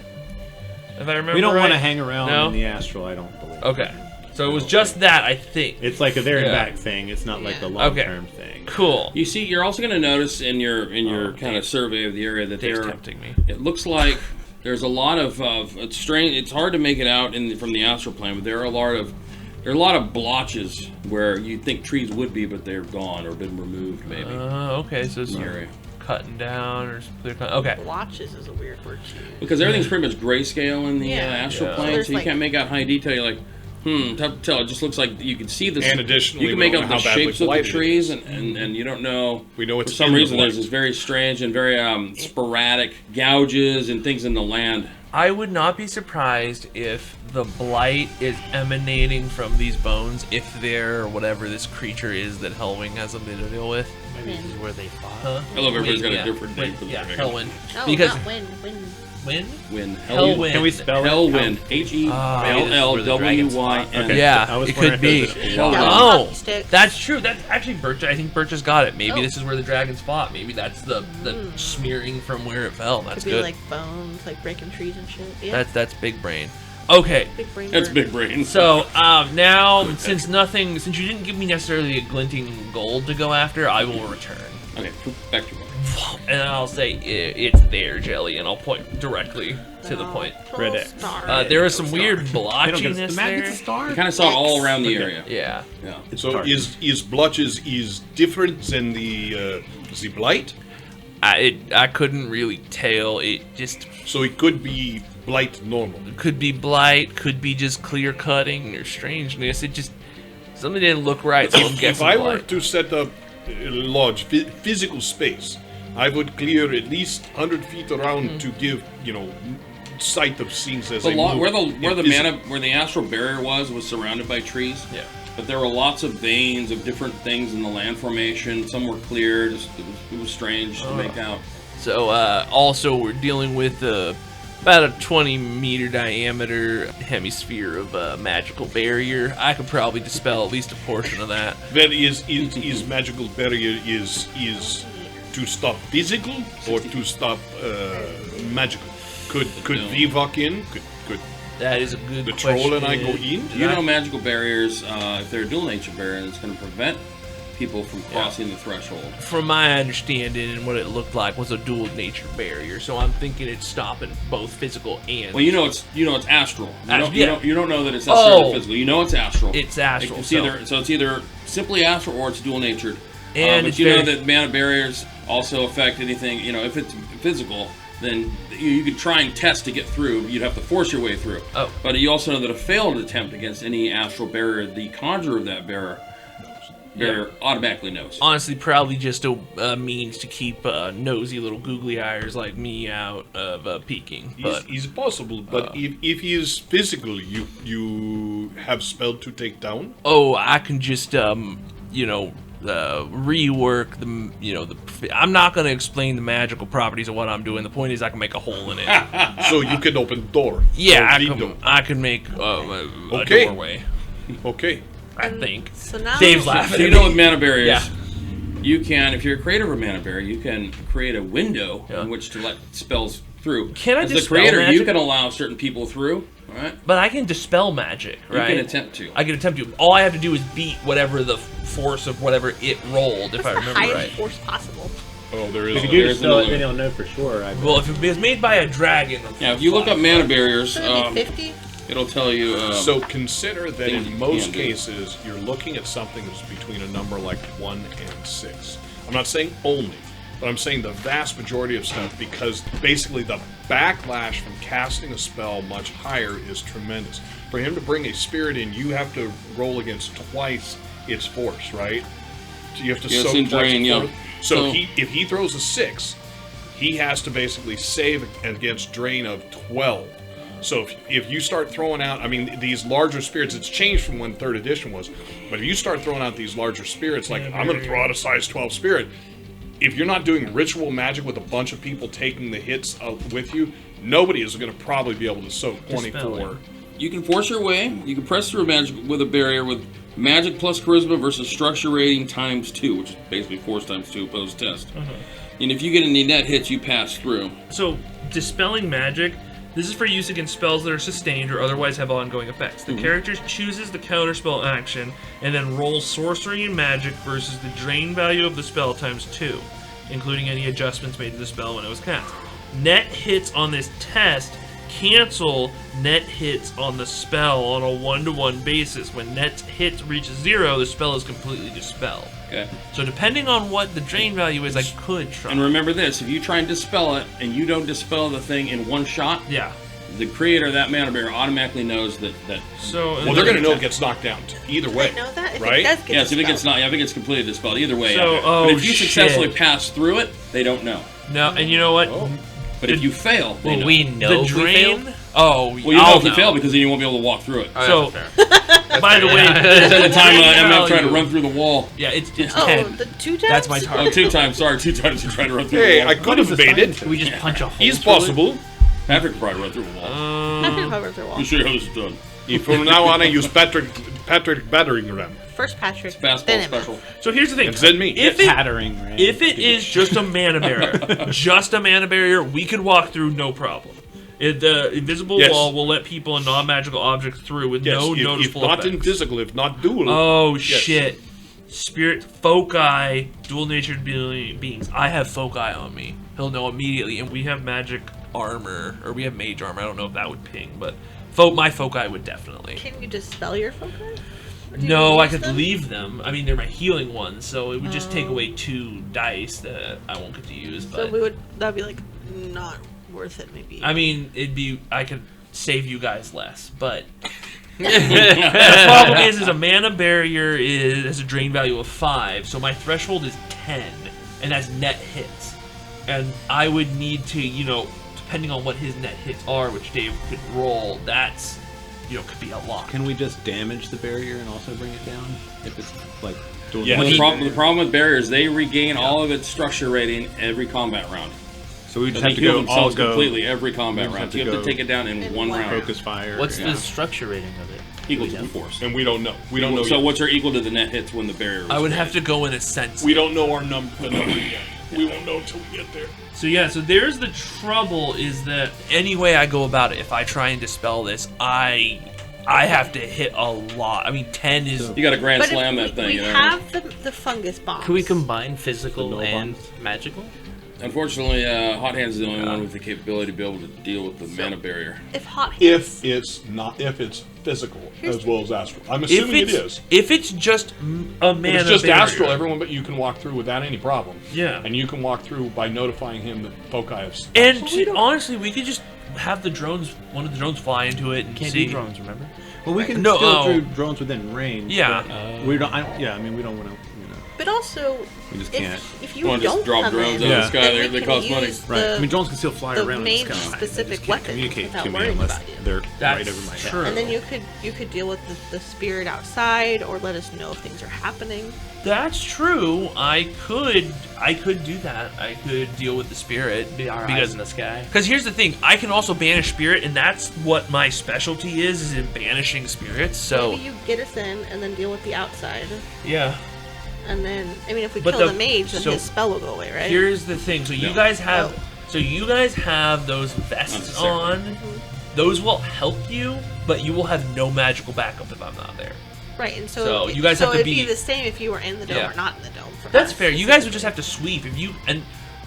D: If I remember
F: We don't want to
D: right?
F: hang around
D: No?
F: in the astral, I don't believe.
D: Okay, so it was just that, I think.
F: It's like a there and
D: Yeah.
F: back thing. It's not like
C: Yeah.
F: the long-term thing.
D: Cool.
B: You see, you're also going to notice in your kind of survey of the area that
D: Dave's
B: there.
D: tempting me.
B: It looks like there's a lot of it's strange. It's hard to make it out from the astral plane, but there are a lot of blotches where you think trees would be, but they're gone or been removed, maybe.
D: Okay, so it's
B: in the area.
D: cutting down or clear cut. Okay.
C: Blotches is a weird word to use.
B: Because everything's pretty much grayscale in the
C: Yeah.
B: astral
D: Yeah.
B: plane,
C: So
B: so
C: there's
B: you
C: like-
B: can't make out high detail. You're like, tough to tell. It just looks like you can see the.
A: And additionally,
B: you can
A: we
B: make
A: don't
B: out
A: know
B: the
A: how badly
B: shapes of the
A: blighted it
B: trees,
A: is.
B: and you don't know.
A: We know it's
B: for some
A: in the
B: reason there's
A: blight.
B: this very strange and very sporadic gouges and things in the land.
D: I would not be surprised if the blight is emanating from these bones, if they're whatever this creature is that Hellwing has something to deal with.
E: Maybe this is where they fought.
D: Huh?
B: I love everybody's got a
D: Yeah.
B: different name for the
D: Yeah,
B: dragon.
D: Hellwind.
C: Oh,
D: Because
C: not win.
D: Wind?
B: Wind.
D: Hellwind.
F: Can we spell it?
B: Hellwind. HELLWYN.
F: Okay.
D: Yeah,
F: I was
D: it
F: wondering
D: could be.
F: if there's a-
B: Hellwind.
D: Oh,
C: Hockey sticks.
D: that's true. That's actually Birch. I think Birch has got it. Maybe
C: Oh.
D: this is where the dragons fought. Maybe that's the smearing from where it fell. That's
C: Could be
D: good.
C: like bones, like breaking trees and shit. Yeah.
D: That's big brain. Okay.
C: big brain.
B: That's
C: word.
B: big brain.
D: So now, since you didn't give me necessarily a glinting gold to go after, I will return.
B: Okay, back to work.
D: And I'll say it's there, Jelly, and I'll point directly to the point.
F: Red
C: Little
F: X.
C: star.
D: There is some weird
F: They don't get
D: blotchiness
F: the map gets
D: there.
F: a star.
B: You kind of saw it all around the
F: Okay.
B: area.
D: Yeah.
B: Yeah.
A: So
F: dark.
A: is blotches is different than the blight?
D: I couldn't really tell. It just
A: So it could be blight normal.
D: could be blight, could be just clear cutting or strangeness. It just something didn't look right. So I'm
A: If
D: guessing
A: I were
D: blight.
A: to set up a large physical space, I would clear at least 100 feet around to give sight of scenes as
B: The
A: they
B: lot
A: move.
B: where the
A: Is-
B: where the astral barrier was surrounded by trees.
D: Yeah.
B: But there were lots of veins of different things in the land formation. Some were clear. It was strange to make out.
D: So also we're dealing with about a 20-meter diameter hemisphere of magical barrier. I could probably dispel at least a portion of that.
A: That is magical barrier is to stop physical or to stop magical. Could
B: No.
A: Vivok in? Could
D: That is a good
A: the
D: question.
A: troll and I go in?
B: You know, magical barriers, if they're a dual nature barrier, it's going to prevent people from crossing the threshold.
D: From my understanding and what it looked like was a dual nature barrier, so I'm thinking it's stopping both physical and.
B: Well, it's astral.
D: Yeah.
B: You don't know that it's necessarily
D: Oh.
B: physical. You know it's astral.
D: It's astral,
B: It's
D: so-
B: either simply astral or it's dual natured.
D: And
B: but
D: it's
B: you know
D: very-
B: that mana barriers also affect anything. If it's physical, then you could try and test to get through. You'd have to force your way through.
D: Oh.
B: But you also know that a failed attempt against any astral barrier, the conjurer of that barrier automatically knows.
D: Honestly, probably just a means to keep nosy little googly eyes like me out of peeking. But
A: Is possible, but if he is physical, you have spell to take down.
D: I can just rework I'm not going to explain the magical properties of what I'm doing. The point is I can make a hole in it.
A: So you can open door.
D: Yeah,
A: or window.
D: I can make a
A: Okay.
D: doorway.
A: Okay.
D: I think.
C: So now
D: Dave's
B: So
D: laughing.
B: you know with mana barriers,
D: Yeah.
B: you can, if you're a creator of a mana barrier, you can create a window
D: Yeah.
B: in which to let spells through.
D: Can I
B: As the
D: dispel
B: creator, you
D: magic?
B: can allow certain people through, right?
D: But I can dispel magic,
B: You
D: right?
B: can attempt to.
D: I can attempt to. All I have to do is beat whatever the force of whatever it rolled, if I
C: What's the
D: remember
C: highest
D: right.
C: force possible?
A: Oh, there is.
F: If you
A: a-
F: do
B: There's
F: dispel it,
B: another-
F: then you'll know for sure.
D: Well, if it was made by a dragon.
B: Yeah, if you look up mana barriers,
C: Should it be 50?
B: It'll tell you.
A: So consider that
B: things you
A: in most
B: can do.
A: cases, you're looking at something that's between a number like 1 and 6. I'm not saying only, but I'm saying the vast majority of stuff, because basically the backlash from casting a spell much higher is tremendous. For him to bring a spirit in, you have to roll against twice its force, right? So you have to
B: Yeah,
A: soak
B: it's in
A: twice
B: drain,
A: its
B: yeah.
A: force. So
B: So-
A: if he throws a 6, he has to basically save against drain of 12. So if you start throwing out, I mean, these larger spirits, it's changed from when 3rd edition was, but if you start throwing out these larger spirits, like I'm going to throw out a size 12 spirit, if you're not doing ritual magic with a bunch of people taking the hits with you, nobody is going to probably be able to soak 24.
B: You can force your way. You can press through magic with a barrier with magic plus charisma versus structure rating times 2, which is basically force times 2 opposed test. And if you get any net hits, you pass through.
H: So, dispelling magic, this is for use against spells that are sustained or otherwise have ongoing effects. The character chooses the counterspell action and then rolls sorcery and magic versus the drain value of the spell times 2, including any adjustments made to the spell when it was cast. Net hits on this test cancel net hits on the spell on a 1-to-1 basis. When net hits reach 0, the spell is completely dispelled.
B: Okay.
H: So depending on what the drain value is, I could try.
B: And remember this: if you try and dispel it and you don't dispel the thing in one shot,
H: Yeah.
B: the creator of that mana barrier automatically knows that.
H: So
A: Well, they're going to know it gets knocked down either way,
C: I know that if
A: right?
C: it does get
B: Yes, if it gets
C: dispelled.
B: not, if it gets completely dispelled, either way.
H: So,
B: yeah.
H: oh,
B: but if you successfully
H: shit.
B: pass through it, they don't know.
H: No, and you know what?
B: But if you fail, they
E: Will
B: know.
E: we know
H: The
E: if we failed?
H: drain. Oh,
B: Well, you know if you fail because then you won't be able to walk through it.
H: So, by the way,
B: Every time MF tried to
H: value-
B: run through the wall.
H: Yeah, it's
C: Oh,
H: 10.
C: the 2 times?
H: That's my
B: Oh,
H: target.
B: 2 times. Sorry, 2 times you tried to run through
A: Hey,
B: the wall.
A: I could have made it.
E: Can we just punch a hole?
A: It's
E: through it?
A: possible.
B: Patrick could probably run through a wall.
C: I can hover through a
B: Let
C: wall.
B: me show you how this is done.
A: If from now on I use Patrick battering ram.
C: First Patrick,
B: Fastball
C: then MF.
B: special.
H: So here's the thing.
A: It's then me.
H: If it,
F: Pattering, right?
H: if it is just a mana barrier, we could walk through no problem. The invisible
A: Yes.
H: wall will let people and non-magical objects through with
A: Yes,
H: no
A: if
H: noticeable
A: not
H: effects.
A: invisible, if not dual.
H: Oh
A: Yes.
H: shit! Spirit foci, dual-natured beings. I have foci on me. He'll know immediately, and we have magic armor, or we have mage armor. I don't know if that would ping, but my foci would definitely.
C: Can you dispel your focus? Or do you
H: No, I
C: use
H: could
C: them?
H: leave them. I mean, they're my healing ones, so it would just take away 2 dice that I won't get to use.
C: So
H: But
C: that'd be like not worth it, maybe.
H: I mean, I could save you guys less, but the problem is a mana barrier has a drain value of 5, so my threshold is 10, and that's net hits, and I would need to, depending on what his net hits are, which Dave could roll, that's could be a lot.
F: Can we just damage the barrier and also bring it down? If it's like doing
A: Yeah.
B: The problem with barriers, they regain all of its structure rating every combat round.
F: So we just
B: They
F: have to
B: heal
F: go all
B: themselves
F: go
B: completely every combat
F: just
B: round.
F: have
B: So you
F: to
B: have to
F: go
B: take it down in
C: in
B: one
C: one
B: round.
F: focus fire.
E: What's
B: Yeah.
E: the structure rating of it?
B: Equal
E: Do
B: to
E: we
B: the
E: know?
B: force.
A: And we don't know. We don't know
B: So
A: yet.
B: what's your equal to the net hits when the barrier is
H: I would
B: raised?
H: have to go in a sense.
A: We don't know the number yet. We won't know until we get there.
H: So there's the trouble is that any way I go about it, if I try and dispel this, I have to hit a lot. I mean, 10 is...
B: You got to grand
C: but
B: slam
C: if
B: that
C: we
B: thing.
C: have the fungus bombs.
E: Can we combine physical
F: null
E: and
F: bombs?
E: magical?
B: Unfortunately, Hot Hands is the only one with the capability to be able to deal with the mana barrier.
C: If hot
A: If it's physical as well as astral. I'm assuming it is.
H: If it's just a mana
A: If it's just
H: barrier,
A: astral, everyone but you can walk through without any problem.
H: Yeah.
A: And you can walk through by notifying him that foci have.
H: And honestly, we could just have one of the drones fly into it and
E: Can't
H: see.
E: do drones, remember?
F: Well, we can
H: No,
F: still
H: oh.
F: do drones within range.
H: Yeah.
F: but we don't. I mean, we don't want to.
C: But also,
F: We just
C: if,
F: can't.
C: if
B: You
C: you
B: want to
C: don't
B: just drop
C: come
B: drones
C: in,
B: out of the sky,
C: then
B: they
C: we can
B: cost money.
C: use
F: Right.
C: the-
F: I mean, drones can still fly
C: the
F: around in the
C: mage
F: sky. They
C: specific
F: just can't
C: weapons
F: communicate
C: without
F: to me
C: worrying
F: unless
C: about you.
F: they're
H: That's
F: right over my head.
H: true.
C: And then you could deal with the spirit outside, or let us know if things are happening.
H: That's true. I could do that. I could deal with the spirit
E: Be our eyes
H: because
E: in the sky.
H: Because here's the thing, I can also banish spirit, and that's what my specialty is in banishing spirits. So
C: Maybe you get us in and then deal with the outside.
H: yeah,
C: And then, I mean, if we
H: But
C: kill
H: the-
C: the mage, then
H: so
C: his spell will go away, right?
H: here's the thing. So you guys have, those vests
B: Unnecessary.
H: on. Those will help you, but you will have no magical backup if I'm not there.
C: Right, and so,
H: So you guys have to
C: it'd
H: be-
C: the same if you were in the dome
H: Yeah.
C: or not in the dome. For
H: That's
C: us.
H: fair. You guys would just have to sweep if you and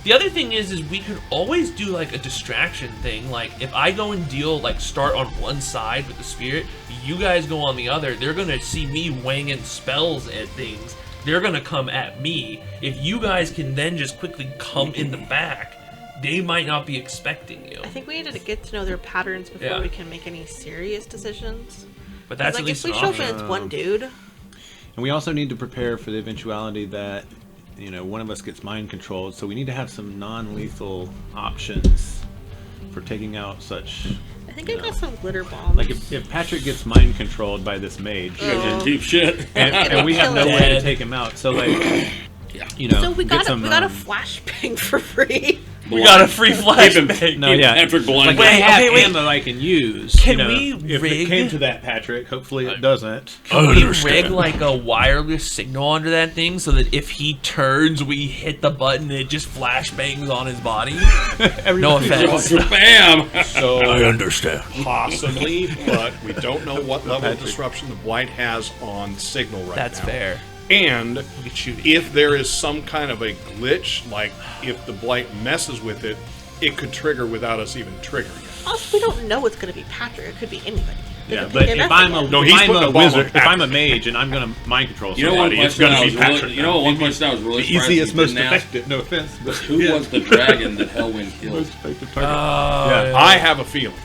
D: The other thing is we could always do like a distraction thing. Like if I go and deal, like start on one side with the spirit, you guys go on the other. They're gonna see me wanging spells at things. They're gonna come at me. If you guys can then just quickly come in the back, they might not be expecting you.
C: I think we needed to get to know their patterns before
D: Yeah.
C: we can make any serious decisions.
D: But that's
C: Like
D: at least
C: if we
D: an
C: show up
D: option.
C: and it's one dude,
F: And we also need to prepare for the eventuality that, you know, one of us gets mind controlled. So we need to have some non-lethal options for taking out such.
C: I think I got some glitter bombs.
F: Like if Patrick gets mind controlled by this mage,
B: You guys in deep shit.
F: and we have no
C: Kill
F: way to
D: him.
F: take him out. So like,
B: Yeah.
F: you know,
C: so we got
F: some,
C: we got a flashbang for free.
D: We got a free flashbang.
B: Patrick blind.
F: Like I have
D: okay, wait.
F: ammo I can use.
D: Can
F: you know,
D: we
F: if
D: rig-
F: it came to that, Patrick? Hopefully it doesn't.
D: Can we rig
G: understand.
D: like a wireless signal under that thing so that if he turns, we hit the button and it just flashbangs on his body? No offense.
B: Bam!
A: So
G: I understand.
A: possibly, but we don't know what level of disruption the blight has on signal right
D: That's
A: now.
D: fair.
A: And
D: We could shoot it.
A: if there is some kind of a glitch, like if the blight messes with it, it could trigger without us even triggering it.
C: Also, we don't know it's going to be Patrick. It could be anybody. It
F: Yeah,
C: could
F: but
C: be
F: if I'm a,
C: nothing.
A: No,
F: if
A: he's
F: I'm
A: putting
F: a
A: the bomb on
F: wizard, if I'm a
A: Patrick.
F: mage and I'm gonna mind control
B: You know what
F: somebody, it's
B: question I
F: gonna
B: was
F: be
B: really,
F: Patrick.
B: you know what one question I was really
F: the
B: surprised
F: easiest,
B: you
F: most
B: didn't ask?
F: effective. No offense, but
B: Who was the dragon that Hellwind killed?
F: most effective target?
D: Yeah.
A: I have a feeling.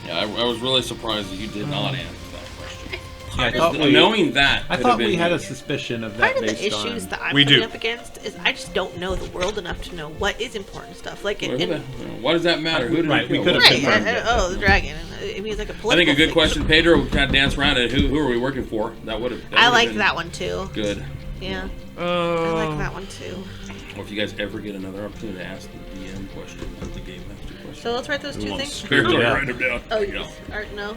B: Yeah, I was really surprised that you did not answer that question.
F: Yeah, I thought we,
B: Knowing that,
F: I
B: could
F: thought
B: have been
F: we had a
B: huge.
F: suspicion of that
C: Part of the
F: based
C: issues
F: on.
C: that I'm
A: We
C: coming
A: do.
C: up against is I just don't know the world enough to know what is important stuff. Like,
B: Why does that matter? Who did
F: Right,
B: we
F: we
B: kill?
F: could've
C: right,
F: confirmed that,
C: oh, the dragon. It means like a political
B: I think a good
C: thing.
B: question, Pedro. We kind of dance around it. Who are we working for? That would have.
C: I like that one too.
B: Good.
C: Yeah, I like that one too.
B: Well, if you guys ever get another opportunity to ask the DM question, not the game master question.
C: So let's write those two
A: want
C: things.
B: Spirit,
F: Yeah.
B: write them down.
C: Oh,
B: There you go.
C: yes. No.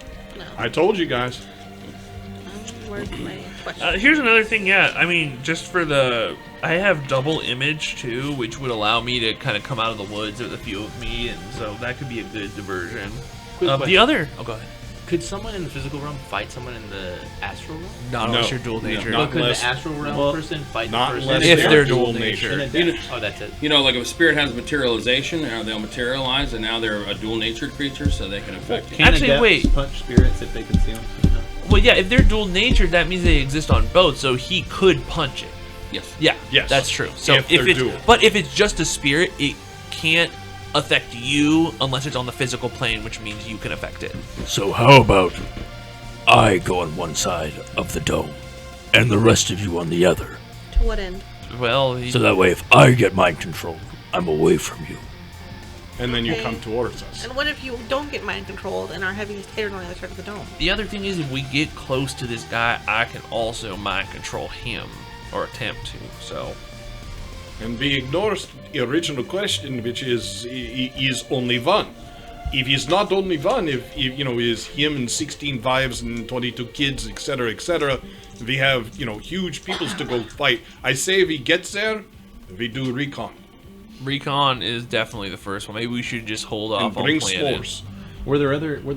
A: I told you guys.
C: Where's my question?
H: Here's another thing, yeah. I mean, just for the... I have double image, too, which would allow me to kind of come out of the woods with a few of me, and so that could be a good diversion.
E: Quick
H: The
E: question.
H: other... Oh, go ahead.
E: Could someone in the physical realm fight someone in the astral realm?
D: Not unless you're dual nature.
A: not
E: But could
A: unless-
E: the astral realm
F: well,
E: person fight
A: not
E: the person?
A: unless
D: If
A: they're
D: they're
A: dual
D: dual
A: nature.
D: nature.
E: Oh, that's it.
B: You know, like if a spirit has materialization, they'll materialize, and now they're a dual-natured creature, so they can affect you.
F: Can
D: Actually,
F: adepts
D: wait.
F: punch spirits if they can see them? No.
D: Well, yeah, if they're dual natured, that means they exist on both, so he could punch it.
B: Yes.
D: Yeah,
A: Yes.
D: that's true. So
A: If they're
D: it's
A: dual.
D: but if it's just a spirit, it can't affect you unless it's on the physical plane, which means you can affect it.
G: So how about I go on one side of the dome and the rest of you on the other?
C: To what end?
D: Well,
G: So that way if I get mind control, I'm away from you.
A: And then you
C: Okay.
A: come towards us.
C: And what if you don't get mind controlled and are having stayed on the other side of the dome?
D: the other thing is, if we get close to this guy, I can also mind control him or attempt to. So
A: And we ignore the original question, which is only one. If he's not only one, if you know, is him and 16 wives and 22 kids, etc., we have, you know, huge peoples to go fight. I say if he gets there, we do recon.
D: Recon is definitely the first one. Maybe we should just hold
A: And
D: off on
A: bring
D: planning.
A: spores.
F: Were there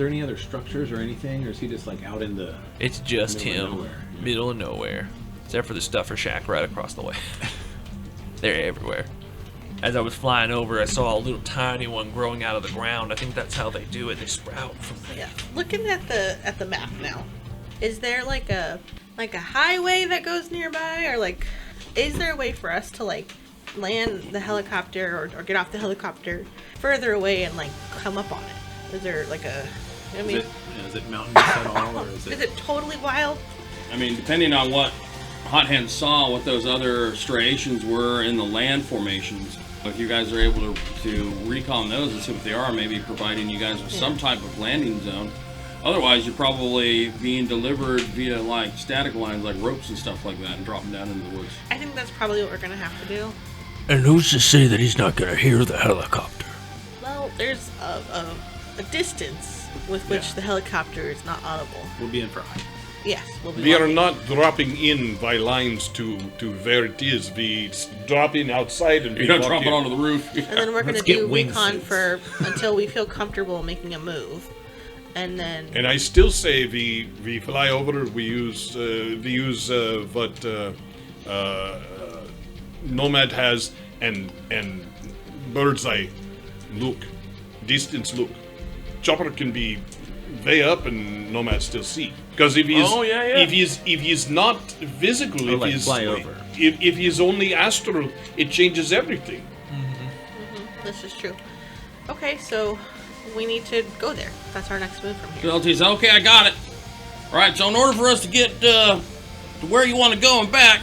F: any other structures or anything, or is he just like out in the?
D: It's just
F: Middle of
D: him,
F: nowhere.
D: middle of nowhere, except for the stuffer shack right across the way. They're everywhere. As I was flying over, I saw a little tiny one growing out of the ground. I think that's how they do it. They sprout from there.
C: Yeah. Looking at the map now, is there like a highway that goes nearby, or like, is there a way for us to like land the helicopter or get off the helicopter further away and like come up on it? Is there like a? I mean,
F: Is it mountainous at all, or is
C: is
F: it?
C: it totally wild?
B: I mean, depending on what Hot Hand saw, what those other striations were in the land formations, if you guys are able to recon those and see what they are, maybe providing you guys with some type of landing zone. Otherwise, you're probably being delivered via like static lines, like ropes and stuff like that, and dropping down into the woods.
C: I think that's probably what we're gonna have to do.
G: And who's to say that he's not going to hear the helicopter?
C: Well, there's a distance with which the helicopter is not audible.
F: We'll be in for a hike.
C: Yes, we'll be.
A: We are
C: walking.
A: not dropping in by lines to where it is. We drop in outside and we
B: You're not
A: walk
B: dropping
A: in.
B: onto the roof.
C: And then we're gonna
F: Let's get
C: do recon
F: wingsuits.
C: for until we feel comfortable making a move, and then
A: And I still say we fly over. We use what Nomad has, and bird's eye look, distance look. Chopper can be way up and Nomad still see. Because if he's if he's not physical,
F: Or
A: if
F: like
A: he's
F: fly over.
A: if he's only astral, it changes everything.
C: This is true. Okay, so we need to go there. That's our next move from here.
B: So LT says, okay, I got it. All right, so in order for us to get to where you want to go and back,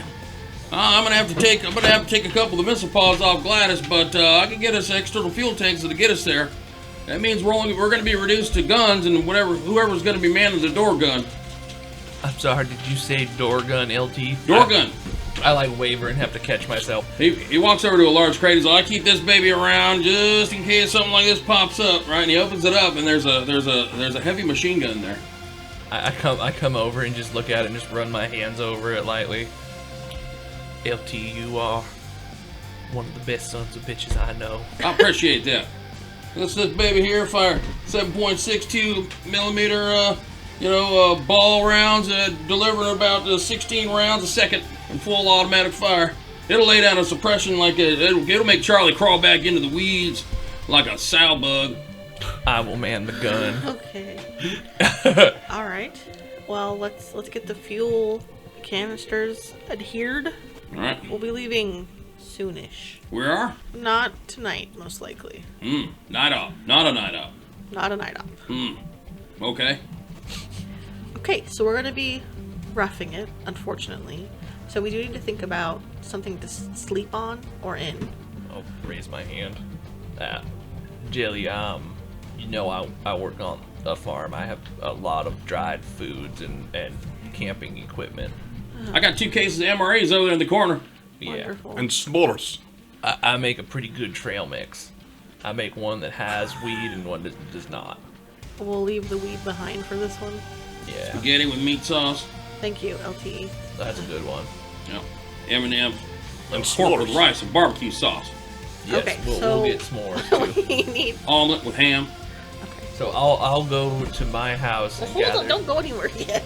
B: I'm gonna have to take a couple of the missile pods off Gladys, but I can get us external fuel tanks to get us there. That means we're gonna be reduced to guns and whoever's gonna be manning the door gun.
D: I'm sorry, did you say door gun, LT?
B: Door gun.
D: I like waver and have to catch myself.
B: He walks over to a large crate. He's like, I keep this baby around just in case something like this pops up, right? And he opens it up, and there's a heavy machine gun there.
D: I come over and just look at it and just run my hands over it lightly. LT, you are one of the best sons of bitches I know.
B: I appreciate that. This baby here fire 7.62 millimeter, ball rounds, delivering about 16 rounds a second in full automatic fire. It'll lay down a suppression like it'll make Charlie crawl back into the weeds like a sow bug.
D: I will man the gun.
C: Okay. All right. Well, let's get the fuel canisters adhered.
B: All right.
C: We'll be leaving soonish.
B: We are?
C: Not tonight, most likely.
B: Night off. Not a night off.
C: Not a night off.
B: Okay.
C: Okay, so we're gonna be roughing it, unfortunately. So we do need to think about something to sleep on or in.
D: I'll raise my hand. Jelly, I work on a farm. I have a lot of dried foods and camping equipment.
B: I got 2 cases of MREs over there in the corner.
D: Yeah.
C: Wonderful.
A: And s'mores.
D: I make a pretty good trail mix. I make one that has weed and one that does not.
C: We'll leave the weed behind for this one.
D: Yeah,
B: Spaghetti with meat sauce.
C: Thank you, LTE.
D: that's a good one.
B: Yep. M&M.
A: And
B: Pork with
A: s'mores.
B: rice and barbecue sauce.
D: Yes,
C: Okay,
D: we'll get s'mores too.
C: we need.
B: Omelet with ham.
C: Okay.
D: So I'll go to my house and
C: Hold
D: gather.
C: on, don't go anywhere yet.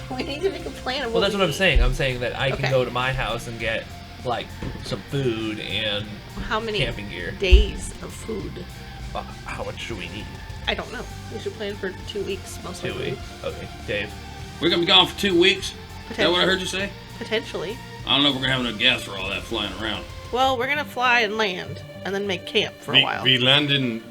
C: We need to make a plan of
D: Well,
C: what
D: that's
C: we
D: what I'm
C: need.
D: saying. I'm saying that I can
C: Okay.
D: go to my house and get like some food and
C: How many
D: camping gear.
C: days of food?
D: How much do we need?
C: I don't know. We should plan for 2 weeks, most
D: 2
C: likely.
D: weeks. Okay, Dave.
B: We're gonna be gone for 2 weeks. Is that what I heard you say?
C: Potentially.
B: I don't know if we're gonna have enough gas for all that flying around.
C: Well, we're gonna fly and land, and then make camp for a while.
A: We landing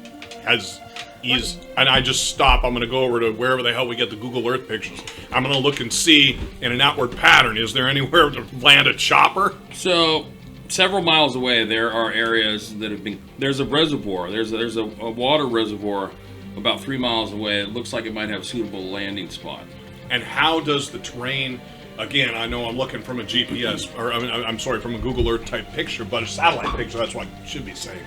A: as is, and I just stop. I'm gonna go over to wherever the hell we get the Google Earth pictures. I'm gonna look and see in an outward pattern. Is there anywhere to land a chopper?
B: So, several miles away, there are areas that have been. There's a reservoir. There's a water reservoir about 3 miles away. It looks like it might have a suitable landing spot.
A: And how does the terrain? Again, I know I'm looking from a GPS, or I'm sorry, from a Google Earth type picture, but a satellite picture. That's what I should be saying.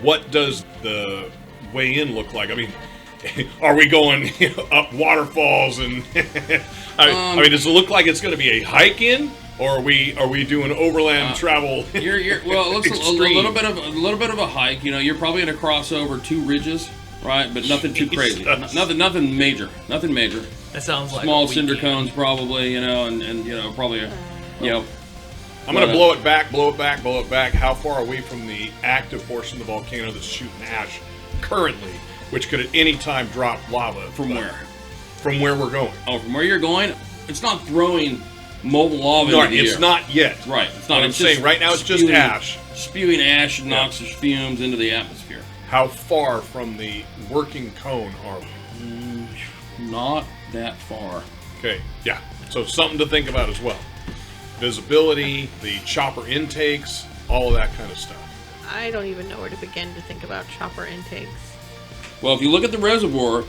A: What does the way in look like? I mean, are we going up waterfalls and? I mean, does it look like it's going to be a hike in, or are we doing overland travel?
B: Well, it looks a
A: Extreme.
B: little bit of a hike. You know, you're probably gonna cross over 2 ridges, right? But nothing too crazy.
A: Jesus.
B: Nothing major. Nothing major.
D: That sounds like
B: Small
D: a
B: cinder
D: weekend.
B: cones, probably. And probably,
A: I'm going to blow it back. How far away from the active portion of the volcano that's shooting ash currently, which could at any time drop lava?
B: From where?
A: From where we're going.
B: Oh, from where you're going, it's not throwing molten lava
A: No,
B: into the
A: it's
B: air.
A: not yet.
B: Right. It's not.
A: What I'm
B: It's just
A: saying right now, it's just
B: spewing-
A: ash.
B: Spewing ash and
A: Yeah.
B: noxious fumes into the atmosphere.
A: How far from the working cone are we?
B: Not that far.
A: Okay, yeah. So something to think about as well. Visibility, the chopper intakes, all of that kind of stuff.
C: I don't even know where to begin to think about chopper intakes.
B: Well, if you look at the reservoir,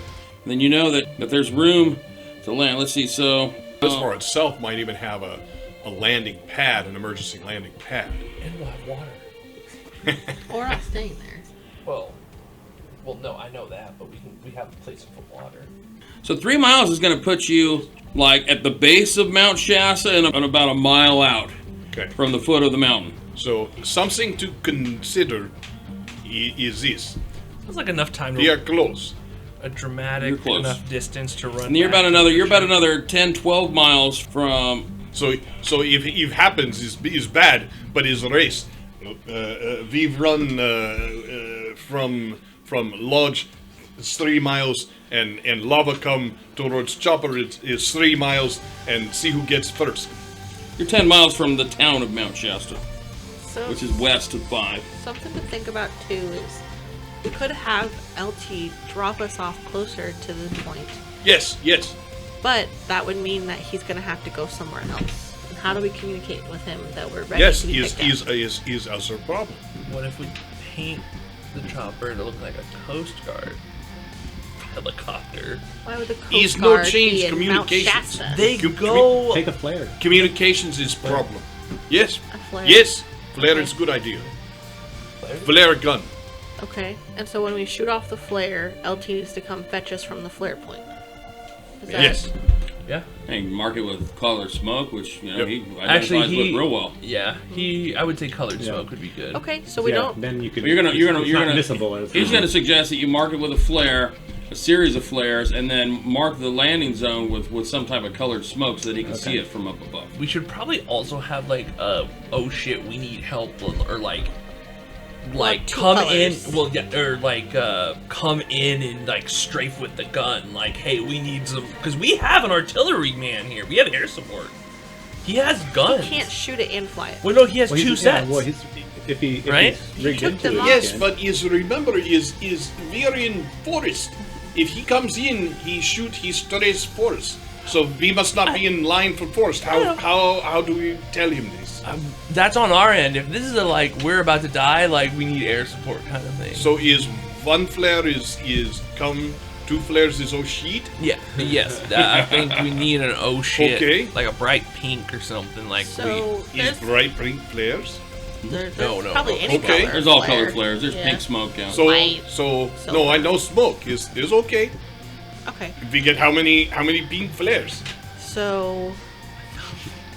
B: then you know that there's room to land. Let's see. So
A: The reservoir itself might even have a landing pad, an emergency landing pad.
D: And we'll have water.
C: Or us staying there.
D: Well, no, I know that, but we have a place for water.
B: So 3 miles is going to put you like at the base of Mount Shasta and about a mile out
A: Okay.
B: from the foot of the mountain.
A: So something to consider is this.
H: Sounds like enough time
A: We are
H: to
A: close.
H: a dramatic
B: You're close.
H: enough distance to run.
B: And you're
H: back
B: about
H: to
B: another
H: the
B: 10, 12 miles from.
A: So if happens is bad, but is race. We've run from Lodge is 3 miles, and lava come towards Chopper is 3 miles, and see who gets first.
B: You're 10 miles from the town of Mount Shasta,
C: So
B: which is west of 5.
C: something to think about too is we could have LT drop us off closer to the point,
A: Yes.
C: but that would mean that he's gonna have to go somewhere else. And how do we communicate with him that we're ready
A: Yes,
C: to be picked up?
A: is also a problem.
D: What if we paint the chopper to look like a Coast Guard helicopter?
C: Why would the Coast
A: Is no
C: Guard
A: change
C: be in Mount
A: communications.
C: Shasta?
D: They
A: Com-
D: go.
F: Take a flare.
A: Communications is problem. Yes.
C: A flare.
A: Yes. Flare
C: Okay.
A: is a good idea. Flare gun.
C: Okay, and so when we shoot off the flare, LT needs to come fetch us from the flare point. Is that-
A: Yes.
D: Yeah.
B: And mark it with colored smoke, which he identifies
D: Actually,
B: with real well.
D: Yeah. I would say colored smoke would be good.
C: Okay, so we
F: Yeah,
C: don't.
F: then you can.
B: You're gonna-
F: it's not missable as
B: He's going to suggest that you mark it with a flare, a series of flares, and then mark the landing zone with some type of colored smoke so that he can see it from up above.
D: We should probably also have like oh shit, we need help, or like
C: two
D: come
C: colors.
D: in, well, yeah, or like come in and like strafe with the gun, like, hey, we need some, because we have an artillery man here, we have air support, he has guns.
C: He can't shoot it and fly it.
D: Well, no, he has
F: Well,
D: two
F: he's,
D: sets.
F: Yeah, well, if
D: Right?
F: he's rigged
C: took
F: into
C: them
F: it.
C: off.
A: Yes,
F: again.
A: but remember is we are in forest. If he comes in, he strays forest. So we must not be in line for forest. How do we tell him this?
D: That's on our end. If this is a like we're about to die, like we need air support kind of thing.
A: So is one flare is come, 2 flares is oh sheet.
D: Yeah, yes, I think we need an oh shit,
A: Okay.
D: like a bright pink or something. Like
C: So
A: Is
C: there's,
A: bright pink flares.
C: there's
D: No,
C: probably any
A: Okay.
C: color
B: There's all
C: flare.
B: colored flares. There's
C: Yeah.
B: pink smoke, yeah.
A: So
C: White.
A: no,
C: Silver.
A: I know smoke is okay.
C: Okay,
A: We get how many pink flares?
C: so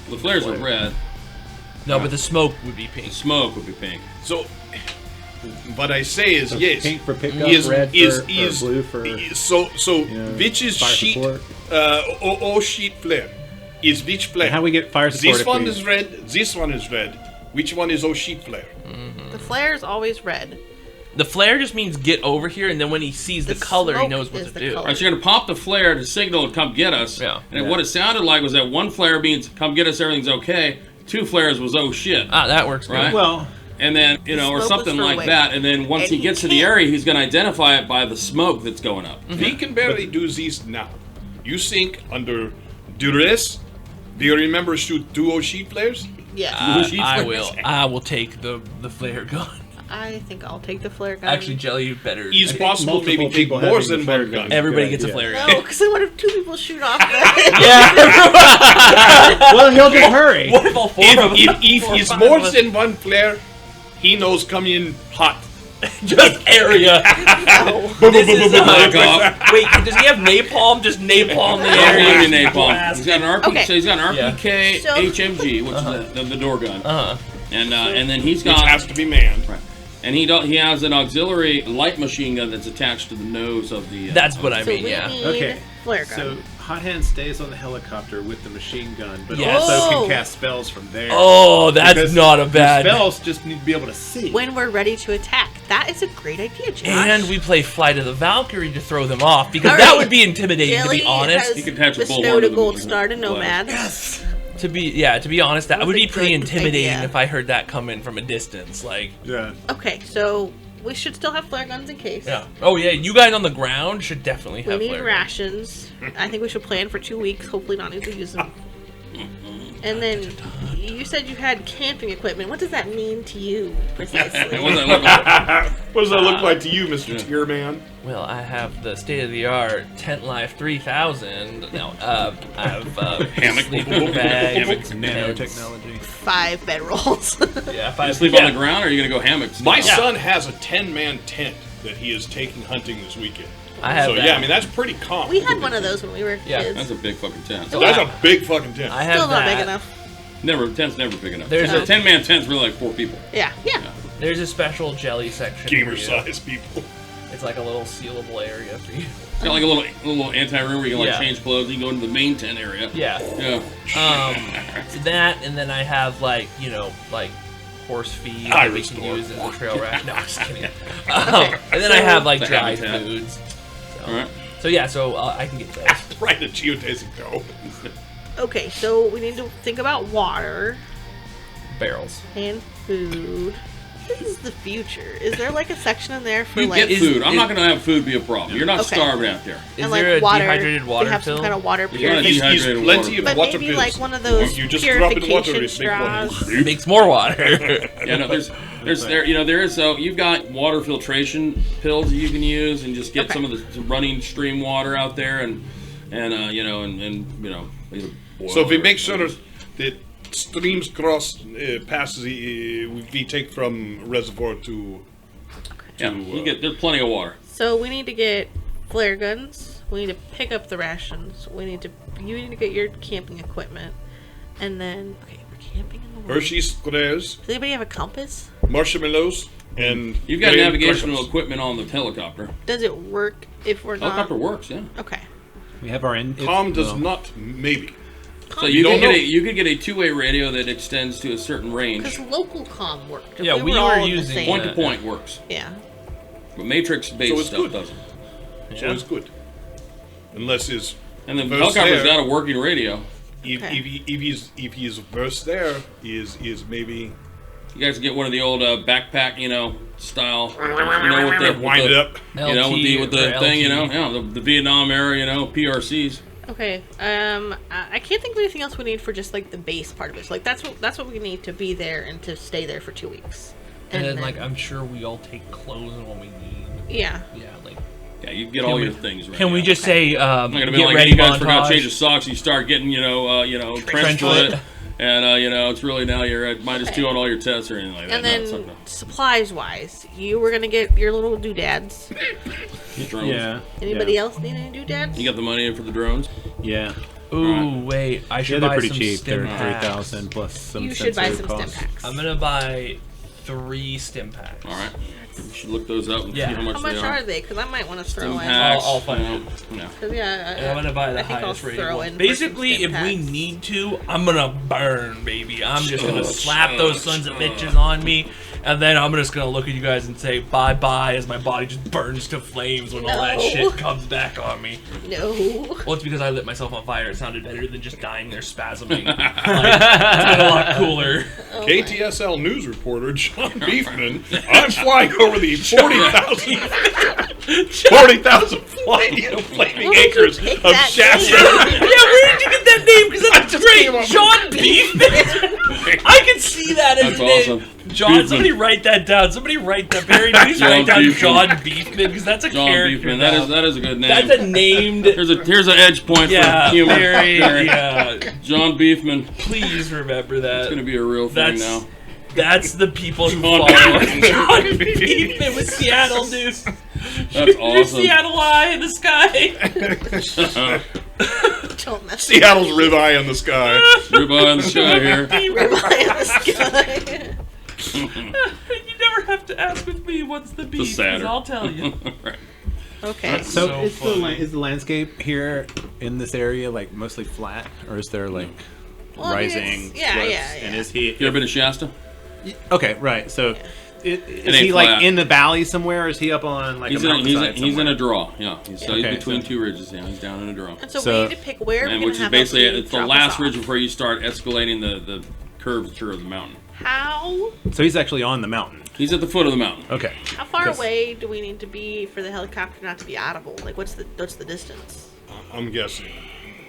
B: the flares are red.
D: no, but the smoke would be pink.
B: The smoke would be pink.
A: So what I say is
F: So
A: yes.
F: pink for pickup,
A: is
F: red
A: is
F: for,
A: is
F: or blue for
A: so
F: know,
A: which is
F: fire
A: sheet
F: support.
A: sheet flare is which flare?
F: And how we get fire support?
A: This
F: if
A: one
F: we-
A: is red. This one is red. Which one is sheet flare?
C: the flare is always red.
D: The flare just means get over here, and then when he sees the,
C: The
D: color, he
C: smoke
D: knows what
C: is
D: to
C: the
D: do.
C: color.
B: All right, so you're gonna pop the flare to signal to come get us.
D: Yeah.
B: And what it sounded like was that one flare means come get us, everything's okay. 2 flares was oh shit.
D: Ah, that works. Good.
B: Right?
F: Well,
B: And then, or
C: smoke was
B: something
C: for
B: like
C: weight.
B: that. And then once
C: And
B: he
C: he
B: gets to the
C: can't-
B: area, he's gonna identify it by the smoke that's going up.
A: We can barely do this now. You think under duress? Do you remember shoot 2 sheet flares?
C: Yes,
D: I will take the flare gun.
C: I think I'll take the flare gun.
D: Actually, Jelly, you better.
A: Is
F: think
A: possible
F: multiple
A: maybe take
F: people
A: more
F: having
A: than
F: the flare
A: one gun.
F: gun.
D: Everybody
F: Good
D: gets a
F: idea.
D: flare gun.
C: no, because what if 2 people shoot off?
F: well, he'll just hurry.
D: What if all 4 of them?
A: If
D: four or
A: it's
D: five
A: more
D: of us-
A: than 1 flare, he knows come in hot.
D: just area. This is,
B: Back off.
D: wait, does he have napalm? Just napalm the area.
B: Area napalm. He's got an RPK.
C: Okay.
B: So he's got an
D: Yeah.
B: RPK
C: So-
B: HMG, which is the door gun. And then he's
A: Which
B: got
A: has to be manned.
B: right. And he has an auxiliary light machine gun that's attached to the nose of the.
D: That's what I
C: So
D: mean.
C: we
D: Yeah.
C: need
F: Okay.
C: flare gun.
F: So Hot Hand stays on the helicopter with the machine gun, but
D: Yes.
F: also
C: Oh.
F: can cast spells from there.
D: Oh, that's
F: Because
D: not a
F: the
D: bad.
F: spells just need to be able to see.
C: when we're ready to attack, that is a great idea, Josh.
D: And we play Flight of the Valkyrie to throw them off because
C: All
D: that
C: right.
D: would be intimidating.
C: Jelly
D: to be honest,
C: has
B: He can attach a bullhorn
C: bestowed
B: to
C: a
B: the
C: gold
B: blast.
C: star to Nomad.
D: to be honest, that
C: That's
D: would
C: a
D: be pretty
C: good
D: intimidating
C: idea.
D: if I heard that coming from a distance. Like,
F: Yeah.
C: Okay, so we should still have flare guns in case.
D: yeah. Oh yeah, you guys on the ground should definitely
C: We
D: have
C: need
D: flare.
C: rations. I think we should plan for 2 weeks. Hopefully, not need to use them. And then you said you had camping equipment. What does that mean to you precisely?
B: What does that look like?
A: What does that look like to you, Mr. Tierman?
D: Well, I have the state-of-the-art Tent Life 3000. Now, I have
B: Hammock.
D: sleeping bags,
B: Hammock.
D: tents.
F: Nanotechnology.
C: 5 bedrolls.
D: Yeah, if
B: You
D: I
B: sleep on the ground, or are you gonna go hammock?
A: My
B: style?
A: son has a 10-man tent that he is taking hunting this weekend.
D: I have
A: So
D: that.
A: yeah, I mean that's pretty common.
C: we had one of those when we were
D: Yeah,
C: kids.
B: That's a big fucking tent.
A: That's a big fucking tent.
D: I have
C: Still not
D: that.
C: big enough.
B: Tent's never big enough.
D: There's
B: a
D: a-
B: 10-man tent's really like 4 people.
C: Yeah, yeah.
D: There's a special jelly section.
A: Gamer
D: for you.
A: size people.
D: It's like a little sealable area for you.
B: It's got like a little anti-room where you can like
D: Yeah.
B: change clothes. You can go into the main tent area.
D: Yeah.
B: Yeah.
D: So that, and then I have like, you know, like horse feed
A: I
D: that we can
A: restore.
D: use as a trail ration. No, I'm just kidding. And then I have like
B: The
D: dried
B: habitat.
D: foods.
B: All right.
D: So yeah, so I can get those.
A: Right, a geodesic go.
C: Okay, so we need to think about water
D: Barrels.
C: and food. This is the future. Is there like a section in there for
B: You
C: like
B: get food. I'm not going to have food be a problem. You're not
C: Okay.
B: starving out there.
D: Is
C: and
D: there
C: like
D: a
C: water?
D: dehydrated water
C: we have
D: pill?
C: some kind of water
B: You're gonna
C: purification.
A: He's
B: dehydrated
A: plenty
B: water.
A: of
C: But
A: water
C: maybe
A: pills.
C: like one of those
A: You just drop in water,
C: purification
A: it's make one.
C: straws.
D: It makes more water.
B: Yeah, no, there is. So you've got water filtration pills that you can use, and just get
C: Okay.
B: some of the running stream water out there, and either boil
A: So if we
B: or-
A: make sure that streams cross passes, we take from reservoir to.
B: yeah, you get there's plenty of water.
C: So we need to get flare guns. We need to pick up the rations. You need to get your camping equipment, and then we're camping in the woods.
A: Hershey's squares,
C: Does anybody have a compass?
A: marshmallows, and
B: You've got
A: graham
B: navigational
A: crackers.
B: equipment on the helicopter.
C: Does it work if we're not?
B: Helicopter works, yeah.
C: Okay.
F: We have our end.
A: Com does not, maybe.
B: So you
A: don't
B: could get
A: know.
B: you could get a two-way radio that extends to a certain range.
C: Because local comm worked. If
D: Yeah, we
C: were all
D: were
C: in the
D: using
C: same-
B: Point to point works,
C: Yeah.
B: but matrix-based
A: So it's
B: stuff
A: good.
B: doesn't.
A: So it's good. Unless it's
B: And the
A: Verse
B: helicopter's
A: there.
B: got a working radio.
C: Okay.
A: if he's verse there is maybe
B: You guys can get one of the old backpack, style. With the
A: wind it up.
B: With the
D: or
B: thing,
D: LT.
B: the Vietnam era, PRCs.
C: Okay. I can't think of anything else we need for just like the base part of it. So, like that's what we need to be there and to stay there for 2 weeks.
D: And then like I'm sure we all take clothes when we need.
C: Yeah.
D: Yeah, like
B: Yeah, you can get all your things right.
D: can we
B: now.
D: just say
B: I'm not gonna be
D: get
B: like,
D: ready
B: you guys forgot to change
D: montage?
B: the socks. You start getting, trench foot, and it's really now you're at -2 on all your tests or anything like that.
C: And
B: No,
C: then
B: it's not gonna-
C: supplies wise, you were gonna get your little doodads.
B: drones.
F: Yeah.
C: Anybody else need any doodads?
B: You got the money in for the drones?
F: Yeah.
D: Ooh, wait, I
F: Yeah,
D: should
F: they're
D: buy
F: pretty
D: some
F: cheap.
D: stim
F: They're
D: packs.
F: 3,000 plus some.
C: You should buy
F: sensor
C: some
F: costs.
C: stim packs.
D: I'm gonna buy 3 stim packs.
B: All right. You should look those up and
D: Yeah.
B: see how much,
C: How much
B: they are.
C: are they? Because I might want to throw in.
B: Packs,
D: I'll find
B: you know,
D: out.
B: Yeah.
C: Cause yeah,
D: And I'm gonna buy the
C: I think I'll
D: highest rated
C: throw
D: one.
C: in for some
D: Basically,
C: stim
D: if we
C: packs.
D: need to, I'm gonna burn, baby. I'm just gonna
B: Chug,
D: slap those
B: chug,
D: sons of
B: chug.
D: bitches on me, and then I'm just gonna look at you guys and say bye bye as my body just burns to flames when all that
C: No.
D: shit comes back on me.
C: No.
D: Well, it's because I lit myself on fire. It sounded better than just dying there spasming. Like, it's been a lot cooler.
C: Oh
A: KTSL news reporter John Beefman. I'm flying over the 40,000 flaming
C: Where did you
A: acres
C: pick
A: of
C: that
A: Shasta.
D: Yeah, where did you get that name? Because that's
A: just
D: great.
A: came up-
D: John Beefman. I can see that as
B: That's
D: a name.
B: awesome.
D: John,
B: Beefman.
D: somebody write that down. Somebody write that. Barry, please
B: John
D: write down
B: Beefman.
D: John Beefman because that's a
B: John
D: character.
B: Beefman.
D: now.
B: That is a good name.
D: That's a named.
B: Here's an edge point
D: Yeah,
B: for humor.
D: Barry.
B: Barry.
D: Yeah.
B: John Beefman.
D: Please remember that.
B: It's gonna be a real thing now.
D: That's the people who
B: John
D: follow.
B: Beefman.
D: John Beefman with Seattle, dude.
B: That's awesome.
D: Seattle eye in the sky.
C: Don't mess
A: Seattle's ribeye in the sky.
B: Ribeye in the sky here.
C: with me in the sky.
D: You never have to ask with me what's the beef, 'cause
B: sadder.
D: I'll tell you.
B: Right.
C: Okay.
F: So,
D: So
F: is,
D: funny.
F: is the landscape here in this area like mostly flat, or is there like
C: Well, I mean,
F: rising
C: it's- yeah,
F: slopes?
C: yeah,
F: And
C: yeah.
F: is he?
B: You ever been to Shasta?
F: Okay, right. So, is
B: ain't
F: he like
B: flat.
F: in the valley somewhere? Or is he up on like
B: He's
F: a
B: in
F: mountainside
B: he's in
F: somewhere?
B: a draw. Yeah. He's
F: Okay,
B: between
F: so-
B: 2 ridges. Yeah. He's down in a draw.
C: And so,
F: So-
C: we need to pick where we're
B: And
C: gonna
B: which is
C: have
B: basically
C: LT
B: it's the
C: drop us
B: last
C: off.
B: ridge before you start escalating the curvature of the mountain.
C: How
F: So he's actually on the mountain.
B: He's at the foot of the mountain.
F: Okay.
C: how far
F: Yes.
C: away do we need to be for the helicopter not to be audible? Like what's the distance?
A: I'm guessing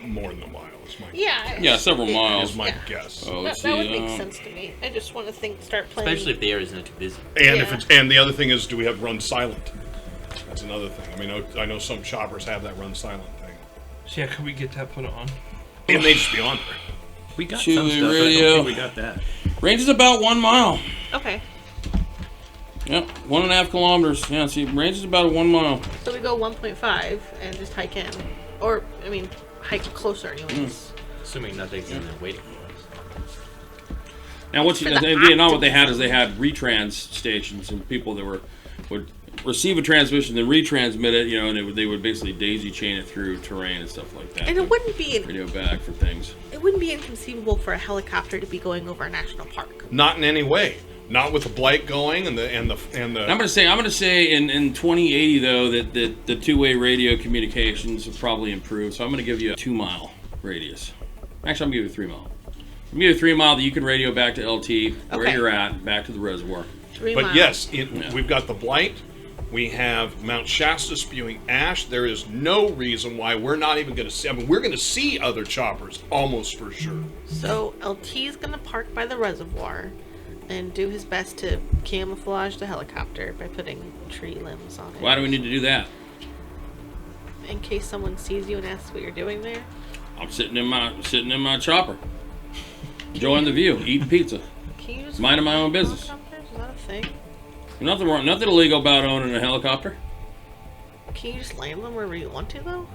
A: more than a mile. Is my,
C: Yeah.
B: Yeah, several miles.
A: is my guess.
B: So
C: That,
B: let's
C: that would
B: see.
C: make sense to me. I just want to start playing.
E: Especially if the area's not too busy.
A: And if
C: Yeah.
A: it's and the other thing is, do we have run silent? That's another thing. I mean, I know some choppers have that run silent thing.
H: So yeah, could we get that put on?
A: It may just be on there.
F: We got
B: Chewy
F: some stuff. But I
B: radio.
F: don't think we got that.
B: Range is about 1 mile.
C: Okay.
B: Yep, 1.5 kilometers. Yeah, see, range is about 1 mile.
C: So we go 1.5 and just hike in, or I mean, hike closer anyways.
E: Assuming nothing's in there waiting for us.
B: Now,
C: For the
B: in Vietnam, what they had is they had retrans stations and people that would receive a transmission, then retransmit it, and they would basically daisy chain it through terrain and stuff like that.
C: And it wouldn't be
B: Radio back for things.
C: it wouldn't be inconceivable for a helicopter to be going over a national park.
A: Not in any way. Not with the blight going and the.
B: I'm gonna say in 2080 though that the two-way radio communications have probably improved. So I'm gonna give you a 2-mile radius. Actually, I'm gonna give you a 3-mile. I'm gonna give you a 3-mile that you can radio back to LT where
C: Okay.
B: you're at, back to the reservoir.
C: 3
A: But
C: miles.
A: yes, we've got the blight. We have Mount Shasta spewing ash. There is no reason why we're not even going to see. I mean, we're going to see other choppers almost for sure.
C: So LT's gonna park by the reservoir and do his best to camouflage the helicopter by putting tree limbs on it.
B: Why do we need to do that?
C: In case someone sees you and asks what you're doing there.
B: I'm sitting in my chopper, enjoying the view, eating pizza,
C: Can you just
B: minding my own business.
C: helicopters? Is that a thing?
B: Nothing wrong, nothing illegal about owning a helicopter.
C: Can you just land them wherever you want to though?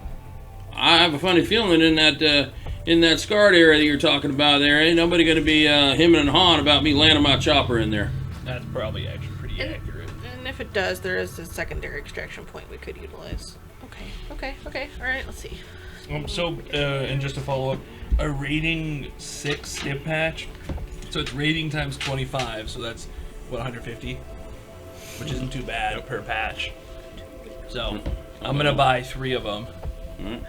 B: I have a funny feeling in that scarred area that you're talking about there, ain't nobody gonna be hemming and hawing about me landing my chopper in there.
H: That's probably actually pretty accurate.
C: And if it does, there is a secondary extraction point we could utilize. Okay. All right. Let's see.
H: And just to follow up, a rating 6 stim patch, so it's rating times 25, so that's what, 150, which isn't too bad per patch. So I'm gonna buy 3 of them.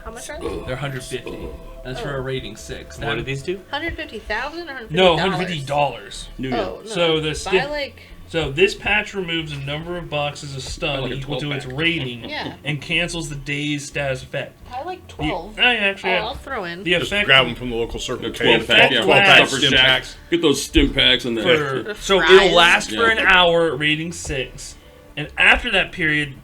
C: How much are they?
H: They're 150. That's for a rating 6.
E: What do these do?
C: 150,000 or $150?
H: No, $150.
C: Oh, no.
H: So the
C: buy
H: stim-
C: like
H: So this patch removes a number of boxes of stun
B: Like a
H: equal to
B: 12
H: its
B: pack.
H: rating
C: Yeah.
H: and cancels the day's status effect.
C: buy like
H: The,
C: 12.
H: actually,
C: I'll throw in.
H: the
A: Just
H: effect
A: grab them from the local Circle K.
B: 12 pack, yeah,
A: 12 pack
B: Upper
A: stim
B: Shack.
A: packs.
B: Get those stim packs in there.
H: for, so
C: fries.
H: it'll last for
B: Yeah.
H: an hour, rating 6, and after that period,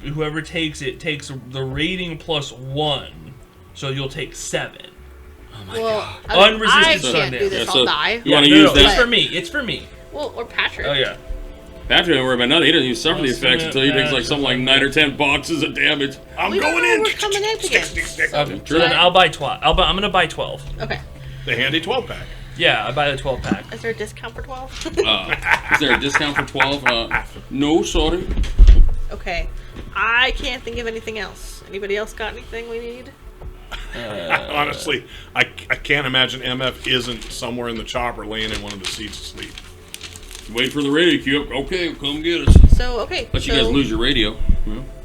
H: whoever takes it takes the rating plus 1, so you'll take 7.
C: Well,
H: Unresisted
C: I
H: sun
C: can't do
H: damage.
C: this.
B: Yeah,
C: I'll
B: so
C: die.
B: you wanna
H: no,
B: use
H: no,
B: that?
H: It's for me. It's for me.
C: Well, or Patrick.
H: Oh yeah.
B: Patrick don't worry about nothing. He doesn't even suffer the
H: I'll
B: effects
H: send
B: until he
H: it
B: takes
H: back.
B: like something like 9 or 10 boxes of damage.
A: I'm
C: We don't
A: going
C: know
A: in.
C: what we're coming up against.
H: Okay.
B: True.
H: So then I'll buy 12. I'm gonna buy 12.
C: Okay.
A: The handy 12 pack.
H: Yeah, I buy the 12 pack.
C: Is there a discount for 12?
B: Is there a discount for 12? No, sorry.
C: Okay. I can't think of anything else. Anybody else got anything we need?
A: Honestly, I can't imagine MF isn't somewhere in the chopper laying in one of the seats asleep.
B: Wait for the radio queue. Okay, come get us.
C: So, okay.
B: Let you guys lose your radio.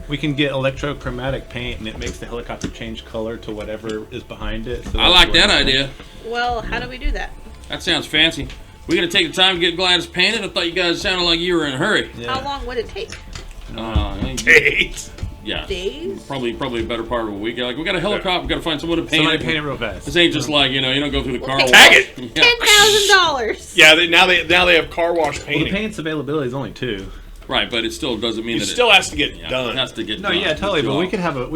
F: We can get electrochromatic paint, and it makes the helicopter change color to whatever is behind it. So
B: I like that idea.
C: Well, how do we do that?
B: That sounds fancy. We gonna take the time to get Gladys painted? I thought you guys sounded like you were in a hurry.
C: How long would it take?
A: Eight.
B: Yeah.
C: Days?
B: Probably a better part of a week. Like, we got a helicopter, we gotta find someone to paint
F: Somebody
B: it.
F: paint it real fast.
B: This ain't just like, you don't go through the car wash.
A: Tag it!
B: Yeah.
C: $10,000.
A: Yeah, now they have car wash
F: Well, the
A: painting.
F: paint's availability is only 2.
B: Right, but it still doesn't mean
A: It
B: that
A: still has to get
B: it
A: done.
B: has to get
F: No,
B: done.
F: yeah, totally. But
B: Job.
F: we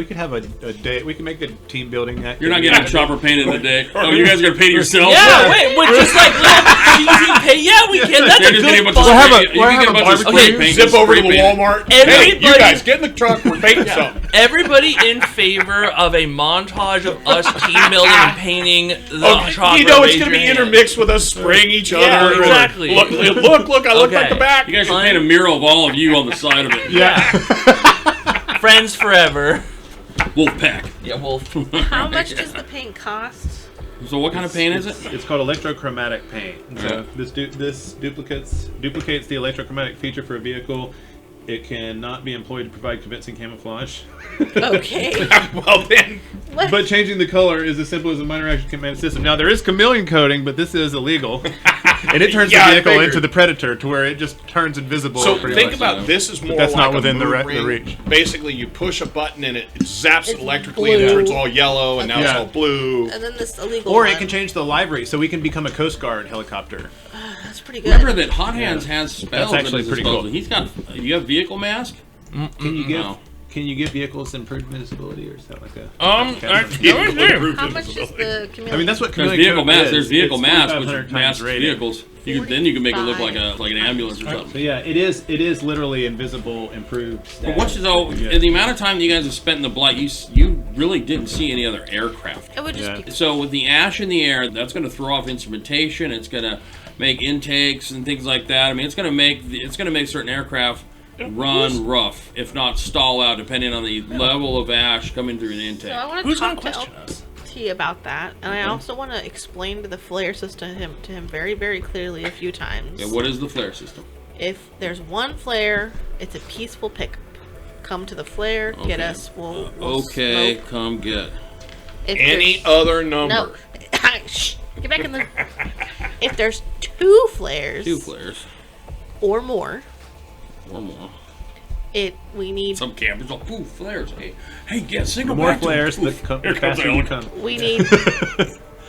F: could have a day. We can make the team building.
B: You're not getting a chopper painted in a day. Oh, you guys are gonna paint it yourself?
H: Yeah, wait, we're just like little cheesy paint. Yeah, we can. That's
B: They're
H: a
B: just getting a
H: good
B: bunch of
H: fun.
F: have a-
B: spray- you
F: we'll
B: can get a
F: have a
B: bunch of spray
F: barbecue,
B: paint.
A: Zip
B: and
A: over to
B: spray
A: the
B: paint it.
A: Walmart. Hey, you
H: Everybody-
A: guys, get in the truck. We're painting something.
H: Everybody in favor of a montage of us team building and painting the chopper.
A: You know it's
H: raise
A: going to be
H: your hand.
A: intermixed with us spraying each
H: Yeah,
A: other.
H: exactly.
A: Look, I look like
H: Okay.
A: the back.
B: You guys should paint a mural of all of you on the side of it.
H: Yeah. Friends forever.
B: Wolfpack.
H: Yeah, wolf.
C: How much does the paint cost?
B: So what kind of paint is it?
F: It's called electrochromatic paint. So this duplicates the electrochromatic feature for a vehicle. It cannot be employed to provide convincing camouflage.
C: Okay.
A: Well, then.
C: What?
F: But changing the color is as simple as a minor action command system. Now there is chameleon coating, but this is illegal, and it turns
A: Yeah, I
F: the vehicle
A: figured.
F: into the predator to where it just turns invisible.
A: So
F: pretty
A: think
F: much.
A: about this is more
F: that's
A: like
F: not within
A: a
F: the
A: mood
F: re- the
A: ring.
F: reach.
A: Basically, you push a button and it zaps it
C: It's
A: electrically and it
C: blue.
A: turns all yellow and now it's
F: Yeah.
A: all blue.
C: And then this illegal
F: Or
C: one.
F: it can change the livery, so we can become a Coast Guard helicopter.
C: That's pretty good.
B: Remember that Hot Hands has spells
F: That's actually
B: at his
F: pretty
B: disposal.
F: cool.
B: He's got. You have vehicle mask?
F: Can you give
B: No.
F: Can you give vehicles improved visibility or something like that?
C: How much is the chameleon?
F: I mean, that's what
B: There's
F: chameleon
B: vehicle
F: coat
B: mask.
F: is.
B: There's vehicle
F: It's
B: mask,
F: 4,500
B: which
F: times
B: masks
F: rating.
B: vehicles. Then you can make it look like an ambulance or
F: So
B: something.
F: yeah, it is literally invisible, improved.
B: But what's
F: status.
B: in the amount of time that you guys have spent in the blight, you really didn't see any other aircraft.
C: It would just
F: Yeah.
C: be.
B: So with the ash in the air, that's going to throw off instrumentation. It's going to make intakes and things like that. I mean, it's going to make certain aircraft run rough, if not stall out, depending on the level of ash coming through the intake.
C: So I want to
H: Who's
C: talk
H: gonna
C: to
H: question us?
C: LT about that, and I also want to explain the flare system to him very, very clearly a few times.
B: Yeah, what is the flare system?
C: If there's one flare, it's a peaceful pickup. Come to the flare, get
B: Okay.
C: us. We'll
B: Okay,
C: smoke.
B: come get.
C: If
A: Any
C: there's-
A: other number?
C: No. Shh, get back in the. If there's 2 flares
B: 2 flares
C: or more,
B: or more.
C: we need
B: Some campers like, ooh, flares. Hey, get single
F: More
B: back to
F: flares,
B: them.
F: the
B: Oof. Here comes
F: faster
B: the
F: you
B: other.
F: come.
C: we need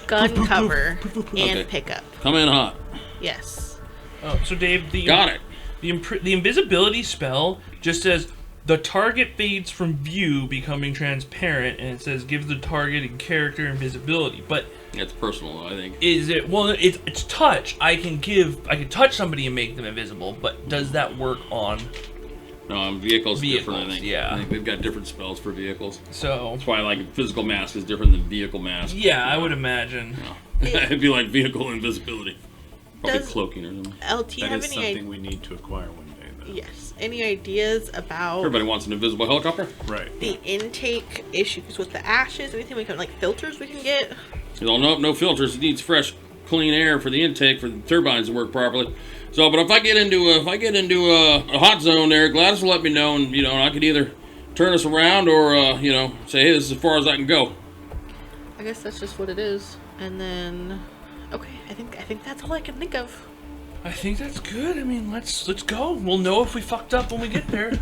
C: gun cover
B: Okay.
C: and pickup.
B: Come in hot.
C: Yes.
H: Oh, so Dave,
B: Got it.
H: the invisibility spell just says the target fades from view, becoming transparent, and it says gives the target and character invisibility. But
B: It's personal, I think.
H: is it? Well, it's touch. I can touch somebody and make them invisible. But does that work on?
B: No, vehicles different, I
H: Vehicles,
B: think.
H: yeah.
B: I think they've got different spells for vehicles.
H: So
B: That's why, like, physical mask is different than vehicle mask.
H: yeah, I would imagine.
B: It'd be like vehicle invisibility. Probably
C: Does-
B: cloaking or something.
C: LT
F: That
C: have
F: is
C: any
F: something we need to acquire one day, though.
C: Yes. Any ideas about
B: Everybody wants an invisible helicopter.
F: Right.
C: the intake issues with the ashes? Anything we can like filters we can get?
B: You know, no filters. It needs fresh, clean air for the intake for the turbines to work properly. So, but if I get into a hot zone there, Gladys will let me know, and I could either turn us around or say, hey, this is as far as I can go.
C: I guess that's just what it is. And then, okay, I think that's all I can think of.
H: I think that's good. I mean, let's go. We'll know if we fucked up when we get there.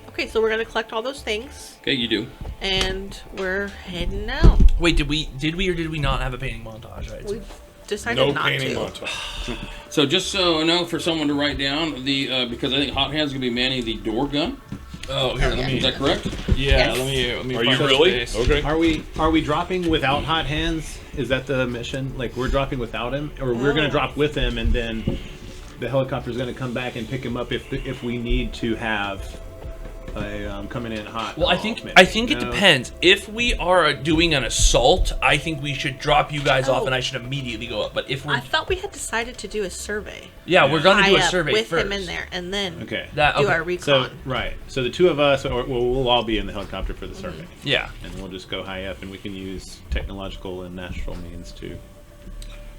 C: Okay, so we're gonna collect all those things,
B: Okay, you do.
C: and we're heading out.
H: Wait, did we or did we not have a painting montage? Right.
C: We decided
A: No
C: not
A: painting
C: to.
A: montage.
B: So just so I know, for someone to write down because I think Hot Hand's gonna be manning the door gun.
H: Oh, here, let
B: Is that correct?
H: Yeah,
C: Yes.
H: let me.
A: Are
H: find
A: you
H: the
A: really?
H: space.
A: Okay.
F: Are we dropping without hot hands? Is that the mission? Like we're dropping without him, or we're going to drop with him, and then the helicopter's going to come back and pick him up if we need to have a coming in hot.
H: Well, I think it depends. If we are doing an assault, I think we should drop you guys off,
C: Oh.
H: and I should immediately go up. But if
C: I
H: we're
C: thought we had decided to do a survey.
H: we're gonna do a
C: High up
H: survey
C: with
H: first.
C: him in there, and then
F: Okay.
H: That
C: do
H: okay.
C: our recon.
F: So right. So the two of us, we'll all be in the helicopter for the survey,
H: Yeah.
F: and we'll just go high up, and we can use technological and natural means to.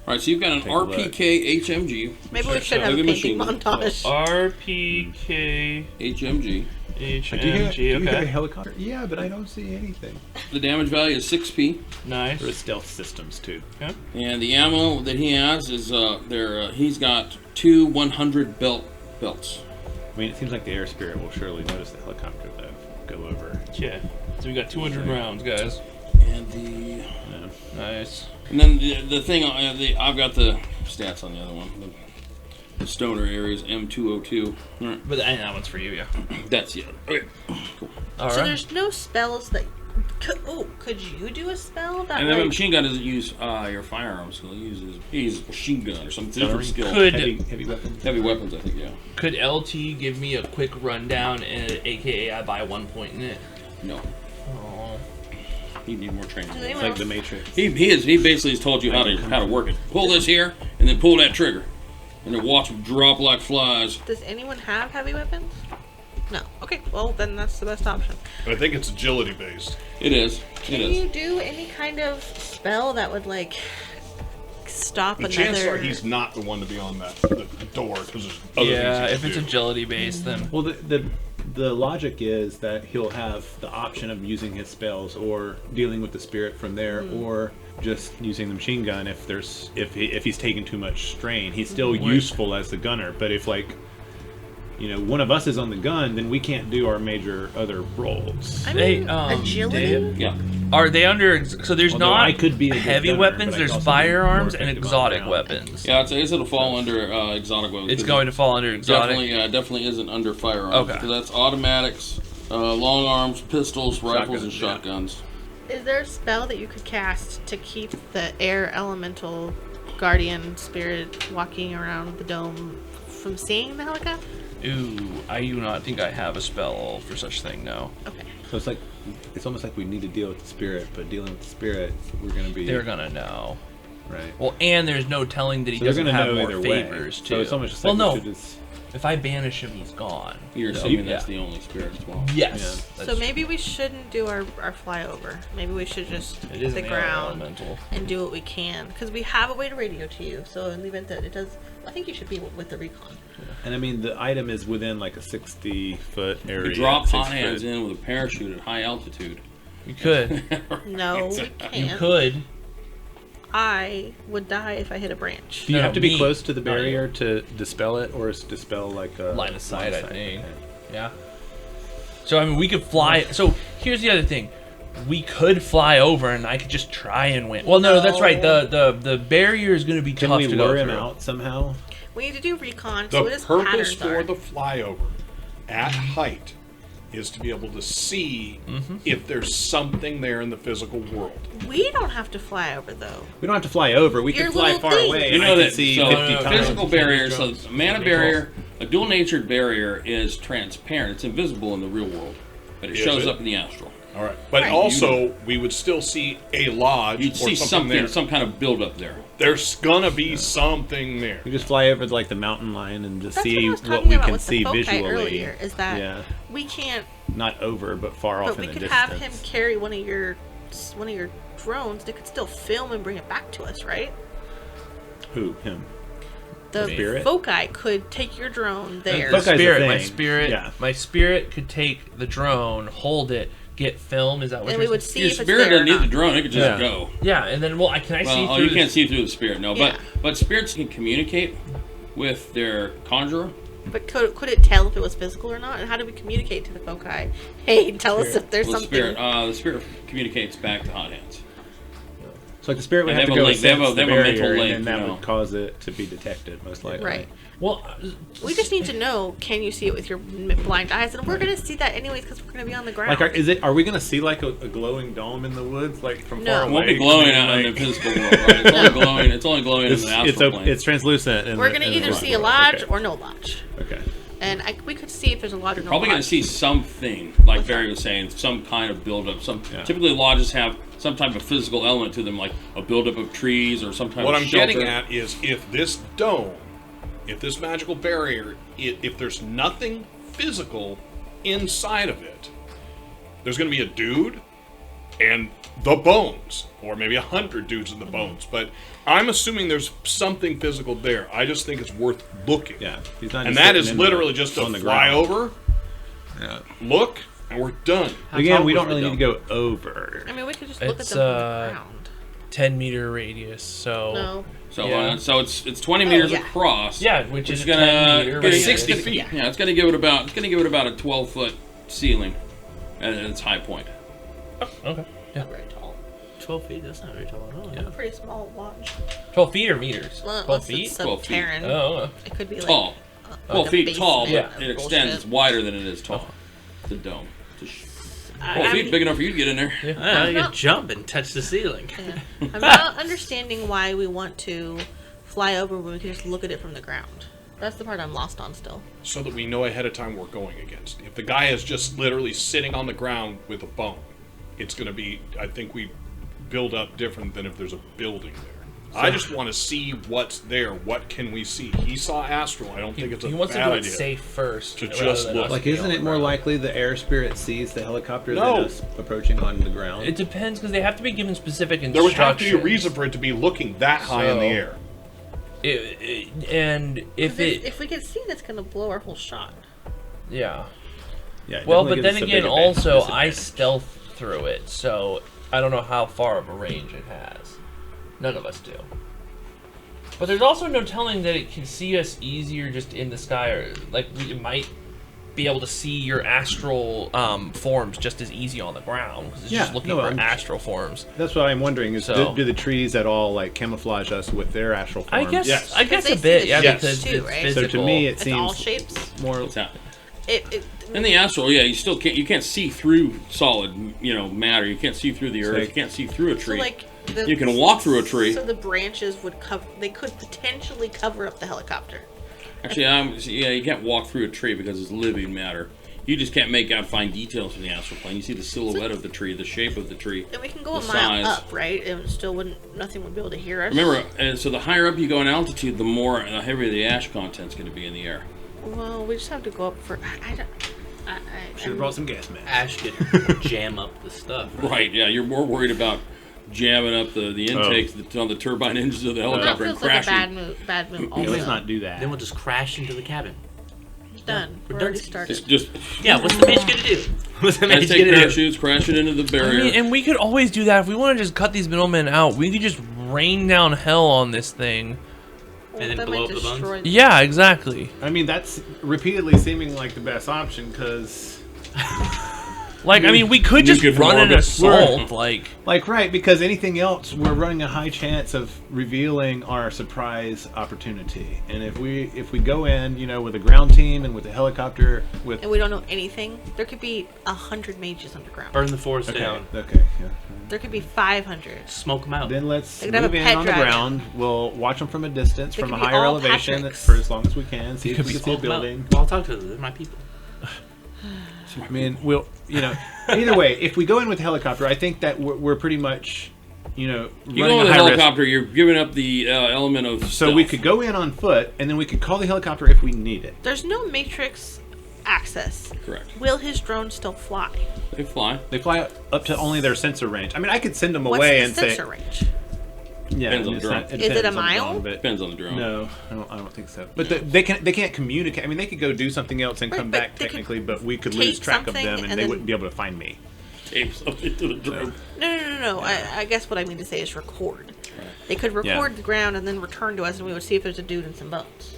B: All right, so you've got an
F: Take a look.
B: RPK HMG.
C: Maybe we should have a
B: Heavy
C: painting
B: machine.
C: montage.
H: RPK
B: HMG.
H: HMG. Okay.
F: helicopter? Yeah, but I don't see anything.
B: The damage value is 6p,
H: Nice.
F: There's stealth systems too.
B: and the ammo that he has is he's got 2 100 belts.
F: I mean, it seems like the air spirit will surely notice the helicopter though. Go over.
H: Yeah. So we got 200 rounds, guys.
B: And
H: Nice.
B: then the thing I've got the stats on the other one. The stoner area is M202. All right,
H: But and that one's for you, yeah.
B: that's it. Okay, cool.
H: All
C: So
H: right.
C: there's no spells that. Could you do a spell that?
B: And then a
C: like,
B: machine gun doesn't use your firearm skill. He uses machine gun or some different skill.
H: Could
F: Heavy weapons.
B: Heavy weapons, I think. Yeah.
H: could LT give me a quick rundown, and AKA I buy 1 point in it?
B: No.
H: Oh.
B: You need more training.
C: Does
F: It's
C: anyone
F: like
C: else-
F: the Matrix.
B: He basically has told you how to work it. Pull this here, and then pull that trigger, and then watch them drop like flies.
C: Does anyone have heavy weapons? No. Okay. Well, then that's the best option.
A: I think it's agility based.
B: It is.
C: Can you do any kind of spell that would like stop
A: The chances are
C: another?
A: he's not the one to be on the door because there's other
H: Yeah,
A: things
H: if
A: he
H: it's
A: can do.
H: agility based, then
F: Well, the logic is that he'll have the option of using his spells or dealing with the spirit from there, or just using the machine gun if he's taking too much strain. He's still useful as the gunner, but if one of us is on the gun, then we can't do our major other roles.
C: I
H: Hey,
C: mean,
H: Dave?
C: agility.
B: Yeah.
H: are they under? So there's
F: Although
H: not
F: I could be a good
H: heavy
F: gunner,
H: weapons.
F: but I
H: There's
F: could also be
H: firearms
F: more
H: and
F: effective on
H: exotic
F: the ground.
H: weapons.
B: Yeah, I'd say it'll fall under exotic weapons.
H: It's going to fall under exotic.
B: Definitely isn't under firearms.
H: Okay.
B: Because that's automatics, long arms, pistols, rifles, and
F: Shotguns, yeah.
B: shotguns.
C: Is there a spell that you could cast to keep the air elemental guardian spirit walking around the dome from seeing the helicopter?
H: Ooh, I do not think I have a spell for such thing. No.
C: Okay.
F: So it's almost like we need to deal with the spirit, but dealing with the spirit, we're gonna be
H: They're gonna know.
F: right.
H: Well, and there's no telling that he
F: So they're
H: doesn't
F: gonna
H: have
F: know
H: more
F: either way.
H: favors too.
F: So it's almost just
H: well,
F: like
H: no.
F: we should just
I: If I banish him, he's gone.
B: You're assuming that's the only spirit as well.
I: Yes.
C: So maybe we shouldn't do our flyover. Maybe we should just
I: It
C: hit
I: is
C: the
I: an air
C: ground
I: elemental.
C: and do what we can. Because we have a way to radio to you. So in the event that it does, I think you should be with the recon.
F: And I mean, the item is within like a 60-foot area.
B: You drop
F: 6
B: hot hands
F: foot.
B: in with a parachute at high altitude.
I: You could.
C: No, we
I: You
C: can't.
I: could.
C: I would die if I hit a branch.
F: Do you
I: No,
F: have to be
I: me.
F: close to the
I: Not you.
F: barrier to dispel it, or is dispel like a
I: Line of sight, I think.
F: Okay.
I: Yeah. So I mean, we could fly. So here's the other thing: we could fly over, and I could just try and win. Well, no, that's right. The barrier is going to be
F: Can
I: tough
F: we
I: to go
F: lure him
I: through.
F: out somehow?
C: We need to do recon.
A: The
C: So what his
A: purpose
C: patterns
A: for
C: are.
A: the flyover at height is to be able to see if there's something there in the physical world.
C: We don't have to fly over though.
F: We don't have to fly over. We
C: Your
F: can fly
C: little
F: far
C: thing.
F: away.
B: You
F: and
B: know
F: I can
B: that
F: see
B: so
F: 50 times.
B: physical barrier, so
I: drones,
B: mana
I: many
B: barrier, a dual-natured barrier is transparent. It's invisible in the real world, but it
A: Is
B: shows
A: it?
B: up in the astral.
A: All right, but also we would still see a lodge
B: You'd
A: or
B: see
A: something
B: something,
A: there.
B: some kind of build-up there.
A: There's gonna be something there.
F: We just fly over to like the mountain line and just
C: That's what I
F: see
C: was
F: what
C: talking
F: we
C: about
F: can
C: with
F: see
C: the foci
F: visually.
C: earlier. Is that
F: Yeah,
C: we can't,
F: not over, but far off
C: but we
F: in the
C: could
F: distance.
C: have him carry one of your drones. They could still film and bring it back to us, right?
F: Who? Him?
C: The
F: Spirit?
C: foci could take your drone there.
F: Focus- Foci is a
I: My
F: thing.
I: spirit.
F: Yeah.
I: My spirit could take the drone, hold it, get film. Is that what
C: And
I: you're
C: we would
I: saying?
C: see
B: Your
C: if it's
B: spirit
C: there or
B: doesn't need
C: not.
B: the drone; it could just
F: Yeah.
B: go.
I: Yeah, and then can I see
B: Well,
I: through?
B: you can't see through the spirit, no.
C: Yeah.
B: But spirits can communicate with their conjurer.
C: But could it tell if it was physical or not? And how do we communicate to the foci? Hey, tell us if there's
B: Well,
C: something.
B: the spirit communicates back to hot hands.
F: So like the spirit would
B: And
F: have
B: they
F: to
B: have a
F: go
B: link- they have a-
F: sense
B: they
F: the
B: have a mental
F: barrier,
B: link,
F: and then that
B: you know.
F: would cause it to be detected, most likely.
C: Right.
I: Well,
C: We just need to know, can you see it with your blind eyes? And we're going to see that anyways because we're going to be on the ground.
F: Like, are we gonna see like a glowing dome in the woods, like from
C: No.
F: far
C: It
F: away?
B: It won't be glowing
F: I mean,
B: out in the physical world, right? It's only glowing. It's only glowing in the astral plane.
F: it's translucent. In
C: We're
F: the-
C: going to
F: in the
C: either
F: light
C: see a
F: world.
C: lodge
F: Okay.
C: or no lodge.
F: Okay.
C: And we could see if there's a lodge or no
B: Probably going
C: lodge.
B: to see something, like Barry was saying, some kind of buildup.
F: Yeah.
B: Typically lodges have some type of physical element to them, like a buildup of trees or some type
A: What
B: of
A: I'm
B: shelter.
A: getting at is if this dome, if this magical barrier, if there's nothing physical inside of it, there's going to be a dude and the bones, or maybe 100 dudes in the bones. But I'm assuming there's something physical there. I just think it's worth looking.
F: Yeah. He's not
A: And
F: just
A: that
F: sitting
A: is
F: in the-
A: literally just a
F: on the ground.
A: flyover,
F: Yeah.
A: look, and we're done.
F: Again, we
I: tall
F: don't
I: was
F: really
I: the
F: need to go over.
C: I mean, we could just look at
I: It's,
C: them from the ground.
I: 10-meter radius. So
C: No.
B: So,
I: Yeah.
B: so it's 20 meters
C: yeah.
B: across.
I: yeah, which is
B: It's gonna
I: 10-meter
B: get
I: radius.
B: 60 feet. Yeah, it's gonna give it about a 12-foot ceiling at its high point.
I: Okay. Yeah.
C: Not very tall.
E: 12 feet, that's not very tall at all.
I: Yeah.
C: Pretty small lodge.
I: 12 feet or meters?
C: Well,
I: 12
C: unless
I: feet?
C: it's
B: 12 feet.
C: subterranean.
I: Oh.
C: It could be like
B: Tall.
C: like
B: 12
C: a
B: feet tall, but
C: basement
B: it
C: or
B: extends.
C: bullshit.
B: It's wider than it is tall. The dome. It's 12
C: I'm-
B: feet, big enough for you to get in there.
E: I
C: I'm
E: could
C: not-
E: jump and touch the ceiling.
C: Yeah. I'm not understanding why we want to fly over when we can just look at it from the ground. That's the part I'm lost on still.
A: So that we know ahead of time we're going against. If the guy is just literally sitting on the ground with a bone, it's going to be, I think we build up different than if there's a building there. I just want to see what's there. What can we see? He saw astral. I don't think it's a
I: He wants to
A: bad
I: do it
A: idea.
I: safe first.
A: To
I: rather
A: just
I: than
A: look.
I: us
F: Like,
I: being
F: isn't
I: on
F: it
I: the
F: more
I: ground.
F: likely the air spirit sees the helicopter
A: No.
F: than us approaching on the ground?
I: It depends because they have to be given specific
A: There
I: instructions.
A: would have to be a reason for it to be looking that high in the
I: So-
A: air.
I: And if it,
C: If we get seen, it's gonna blow our whole shot.
I: yeah.
F: Yeah. it
I: Well,
F: definitely
I: but then
F: gives us a
I: again,
F: big
I: also I
F: disadvantage.
I: stealth through it, so I don't know how far of a range it has. None of us do. But there's also no telling that it can see us easier just in the sky, or like it might be able to see your astral forms just as easy on the ground because it's just
F: Yeah,
I: looking
F: no,
I: for
F: I'm-
I: astral forms.
F: That's what I'm wondering is
I: So-
F: do the trees at all like camouflage us with their astral
I: I
F: forms?
I: guess,
A: Yes.
I: I guess
C: They
I: a
C: see
I: bit,
C: the
I: yeah,
A: shapes
I: because
C: too,
I: it's
C: right?
I: physical.
F: So to me, it
C: It's all
F: seems
C: shapes.
F: more.
B: It's happening.
C: It
B: In the astral, yeah, you can't see through solid, matter. You can't see through the earth.
F: like-
B: You can't see through a
C: so
B: tree.
C: like
B: You can walk through a tree.
C: So the branches would cover. They could potentially cover up the helicopter.
B: Actually, you can't walk through a tree because it's living matter. You just can't make out fine details from the astral plane. You see the silhouette of the tree, the shape of the tree.
C: And we can go a
B: The
C: mile
B: size.
C: up, right? And still nothing would be able to hear us.
B: Remember, so the higher up you go in altitude, the heavier the ash content's going to be in the air.
C: Well, we just have to go up for. I don't.
F: Should have brought some gas masks.
E: Ash could jam up the stuff.
B: Right, yeah, you're more worried about jamming up the intakes on the turbine engines of the helicopter
C: That
B: and
C: feels like a
B: crashing.
C: bad move.
F: Yeah,
C: Also,
F: let's not do that.
E: Then we'll just crash into the cabin.
C: done.
E: We're
C: We're
E: done.
C: already started.
B: It's just
E: Yeah, what's the mage gonna do? What's the
B: guys
E: mage
B: take
E: gonna do?
B: parachutes, crash it into the
H: I
B: barrier.
H: mean, and we could always do that if we want to just cut these middlemen out. We could just rain down hell on this thing.
C: Well,
E: And then
C: that
E: blow
C: might
E: up the buns?
C: destroy
H: Yeah, exactly.
F: I mean, that's repeatedly seeming like the best option because,
H: Like, I mean, we could just
B: Nuke it from
H: run an
B: orbit.
H: assault. Like,
F: right, because anything else, we're running a high chance of revealing our surprise opportunity. And if we go in, with a ground team and with a helicopter, with
C: And we don't know anything. There could be 100 mages underground.
E: Burn the forest
F: okay,
E: down.
F: okay, yeah.
C: There could be 500.
E: Smoke them out.
F: Then let's
C: They could have
F: move
C: a
F: in
C: pet
F: on the
C: dragon.
F: ground. We'll watch them from a distance,
C: They
F: from a
C: could be
F: higher
C: all
F: elevation,
C: Patricks.
F: for as long as we can. See if we can see a
E: Smoke 'em out.
F: building.
E: Well, I'll talk to them. They're my people.
F: I mean, we'll, either way, if we go in with the helicopter, I think that we're pretty much,
B: you
F: running
B: go with
F: a
B: a
F: high
B: helicopter, you're giving up the element of
F: risk. So
B: stealth.
F: we could go in on foot, and then we could call the helicopter if we need it.
C: There's no matrix access.
B: Correct.
C: Will his drone still fly?
B: They fly.
F: They fly up to only their sensor range. I mean, I could send them
C: What's
F: away
C: the
F: and
C: sensor
F: say,
C: range?
F: yeah,
B: Depends on the
F: it's
B: drone.
F: not-
C: Is it a
F: depends on the
C: mile?
F: drone, but
B: Depends on the drone.
F: no, I don't think so. But they can't communicate. I mean, they could go do something else and
C: Right,
F: come
C: but
F: back
C: they could
F: technically, but we could
C: tape
F: lose track of
C: something
F: them, and
C: and
F: they
C: then-
F: wouldn't be able to find me.
B: Tape something to the drone.
C: No. I guess what I mean to say is record. They could record the ground and then return to us, and we would see if there's a dude and some bones.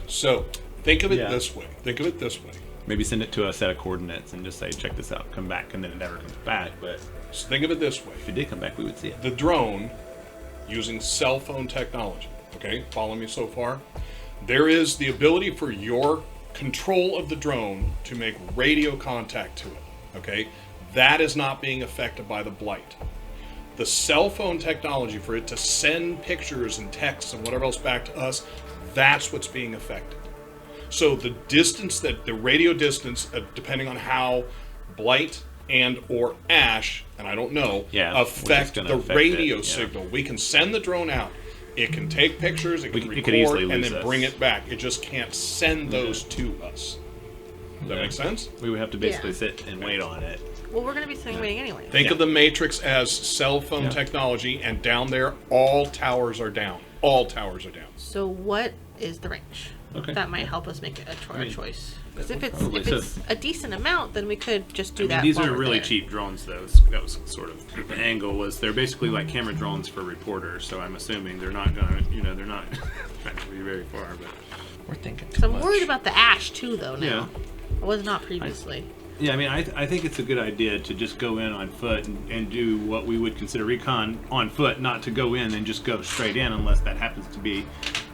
A: So think of it
F: Yeah.
A: this way. Think of it this way.
F: Maybe send it to a set of coordinates and just say, check this out, come back, and then it never comes back. But
A: So think of it this way.
F: if it did come back, we would see it.
A: The drone, using cell phone technology, okay, follow me so far? There is the ability for your control of the drone to make radio contact to it, okay? That is not being affected by the blight. The cell phone technology for it to send pictures and texts and whatever else back to us, that's what's being affected. So the distance, that the radio distance, depending on how blight and or ash, and I don't know,
F: Yeah, which is
A: affect
F: gonna
A: the
F: affect
A: radio
F: it, yeah.
A: signal. We can send the drone out. It can take pictures, it can
F: It
A: record,
F: could easily
A: and
F: lose
A: then
F: us.
A: bring it back. It just can't send those to us. Does that make sense?
F: We would have to basically
C: Yeah.
F: sit and wait on it.
C: Well, we're going to be sitting waiting anyway.
A: Think
F: Yeah.
A: of the Matrix as cell phone
F: Yeah.
A: technology, and down there, all towers are down. All towers are down.
C: So what is the range?
F: Okay.
C: That might help us make a choice. Because if it's
F: probably-
C: if it's a decent amount, then we could just do that.
F: These
C: while
F: are
C: we're
F: really
C: there.
F: cheap drones, though. That was sort of the angle. Was they're basically like camera drones for reporters. So I'm assuming they're not gonna, they're not going to be very far. But
H: we're thinking
C: So
H: too
C: I'm
H: much.
C: worried about the ash too, though. Now
F: Yeah.
C: I was not previously.
F: yeah, I mean, I think it's a good idea to just go in on foot and do what we would consider recon on foot, not to go in and just go straight in unless that happens to be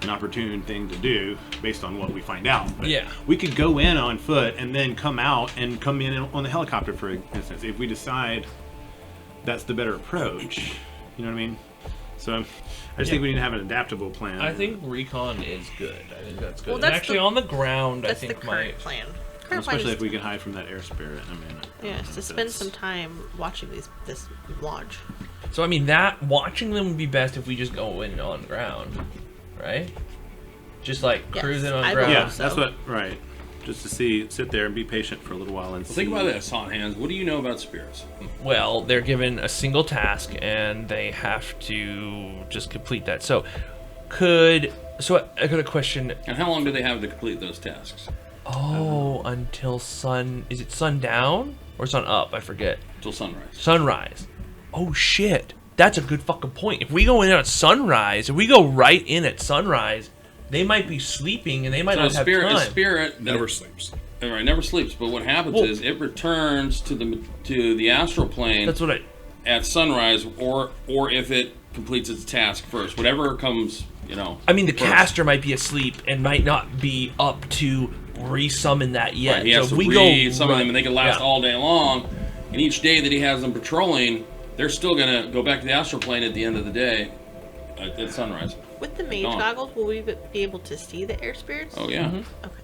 F: an opportune thing to do based on what we find out. But
H: Yeah.
F: we could go in on foot and then come out and come in on the helicopter, for instance, if we decide that's the better approach. You know what I mean? So I just think we need to have an adaptable plan.
H: I think recon is good. I think that's good.
C: Well,
H: And
C: that's
H: actually,
C: the-
H: on the ground, I
C: That's the
H: think
C: current plan. Current plan
F: Especially
C: is
F: if we can hide from that air spirit. I mean,
C: yeah, is to spend some time watching this lodge.
H: So I mean, that watching them would be best if we just go in on ground, right? Just like
C: Yes,
H: cruising on
C: I
H: ground.
F: yeah,
C: so.
F: that's what, right. Just to sit there and be patient for a little while and
B: Well, think about this, Hot Hands. What do you know about spirits?
H: Well, they're given a single task and they have to just complete that. So I got a question.
B: And how long do they have to complete those tasks?
H: Oh, until sun. Is it sundown or sun up? I forget.
B: Till sunrise.
H: Sunrise. Oh shit. That's a good fucking point. If we go in at sunrise, if we go right in at sunrise, they might be sleeping and they might
B: So
H: not have time.
B: a spirit
A: Never sleeps.
B: Right, never sleeps. But what happens
H: Well-
B: is it returns to the astral plane
H: That's what I.
B: at sunrise, or if it completes its task first. Whatever comes,
H: I mean, the
B: first.
H: caster might be asleep and might not be up to resummon that yet.
B: Right, he has
H: so
B: to
H: if we go
B: some of them, and they can last
H: yeah.
B: all day long. And each day that he has them patrolling, they're still gonna go back to the astral plane at the end of the day, at sunrise.
C: With the mage
B: Gone.
C: goggles, will we be able to see the air spirits?
B: Oh yeah.
C: Okay.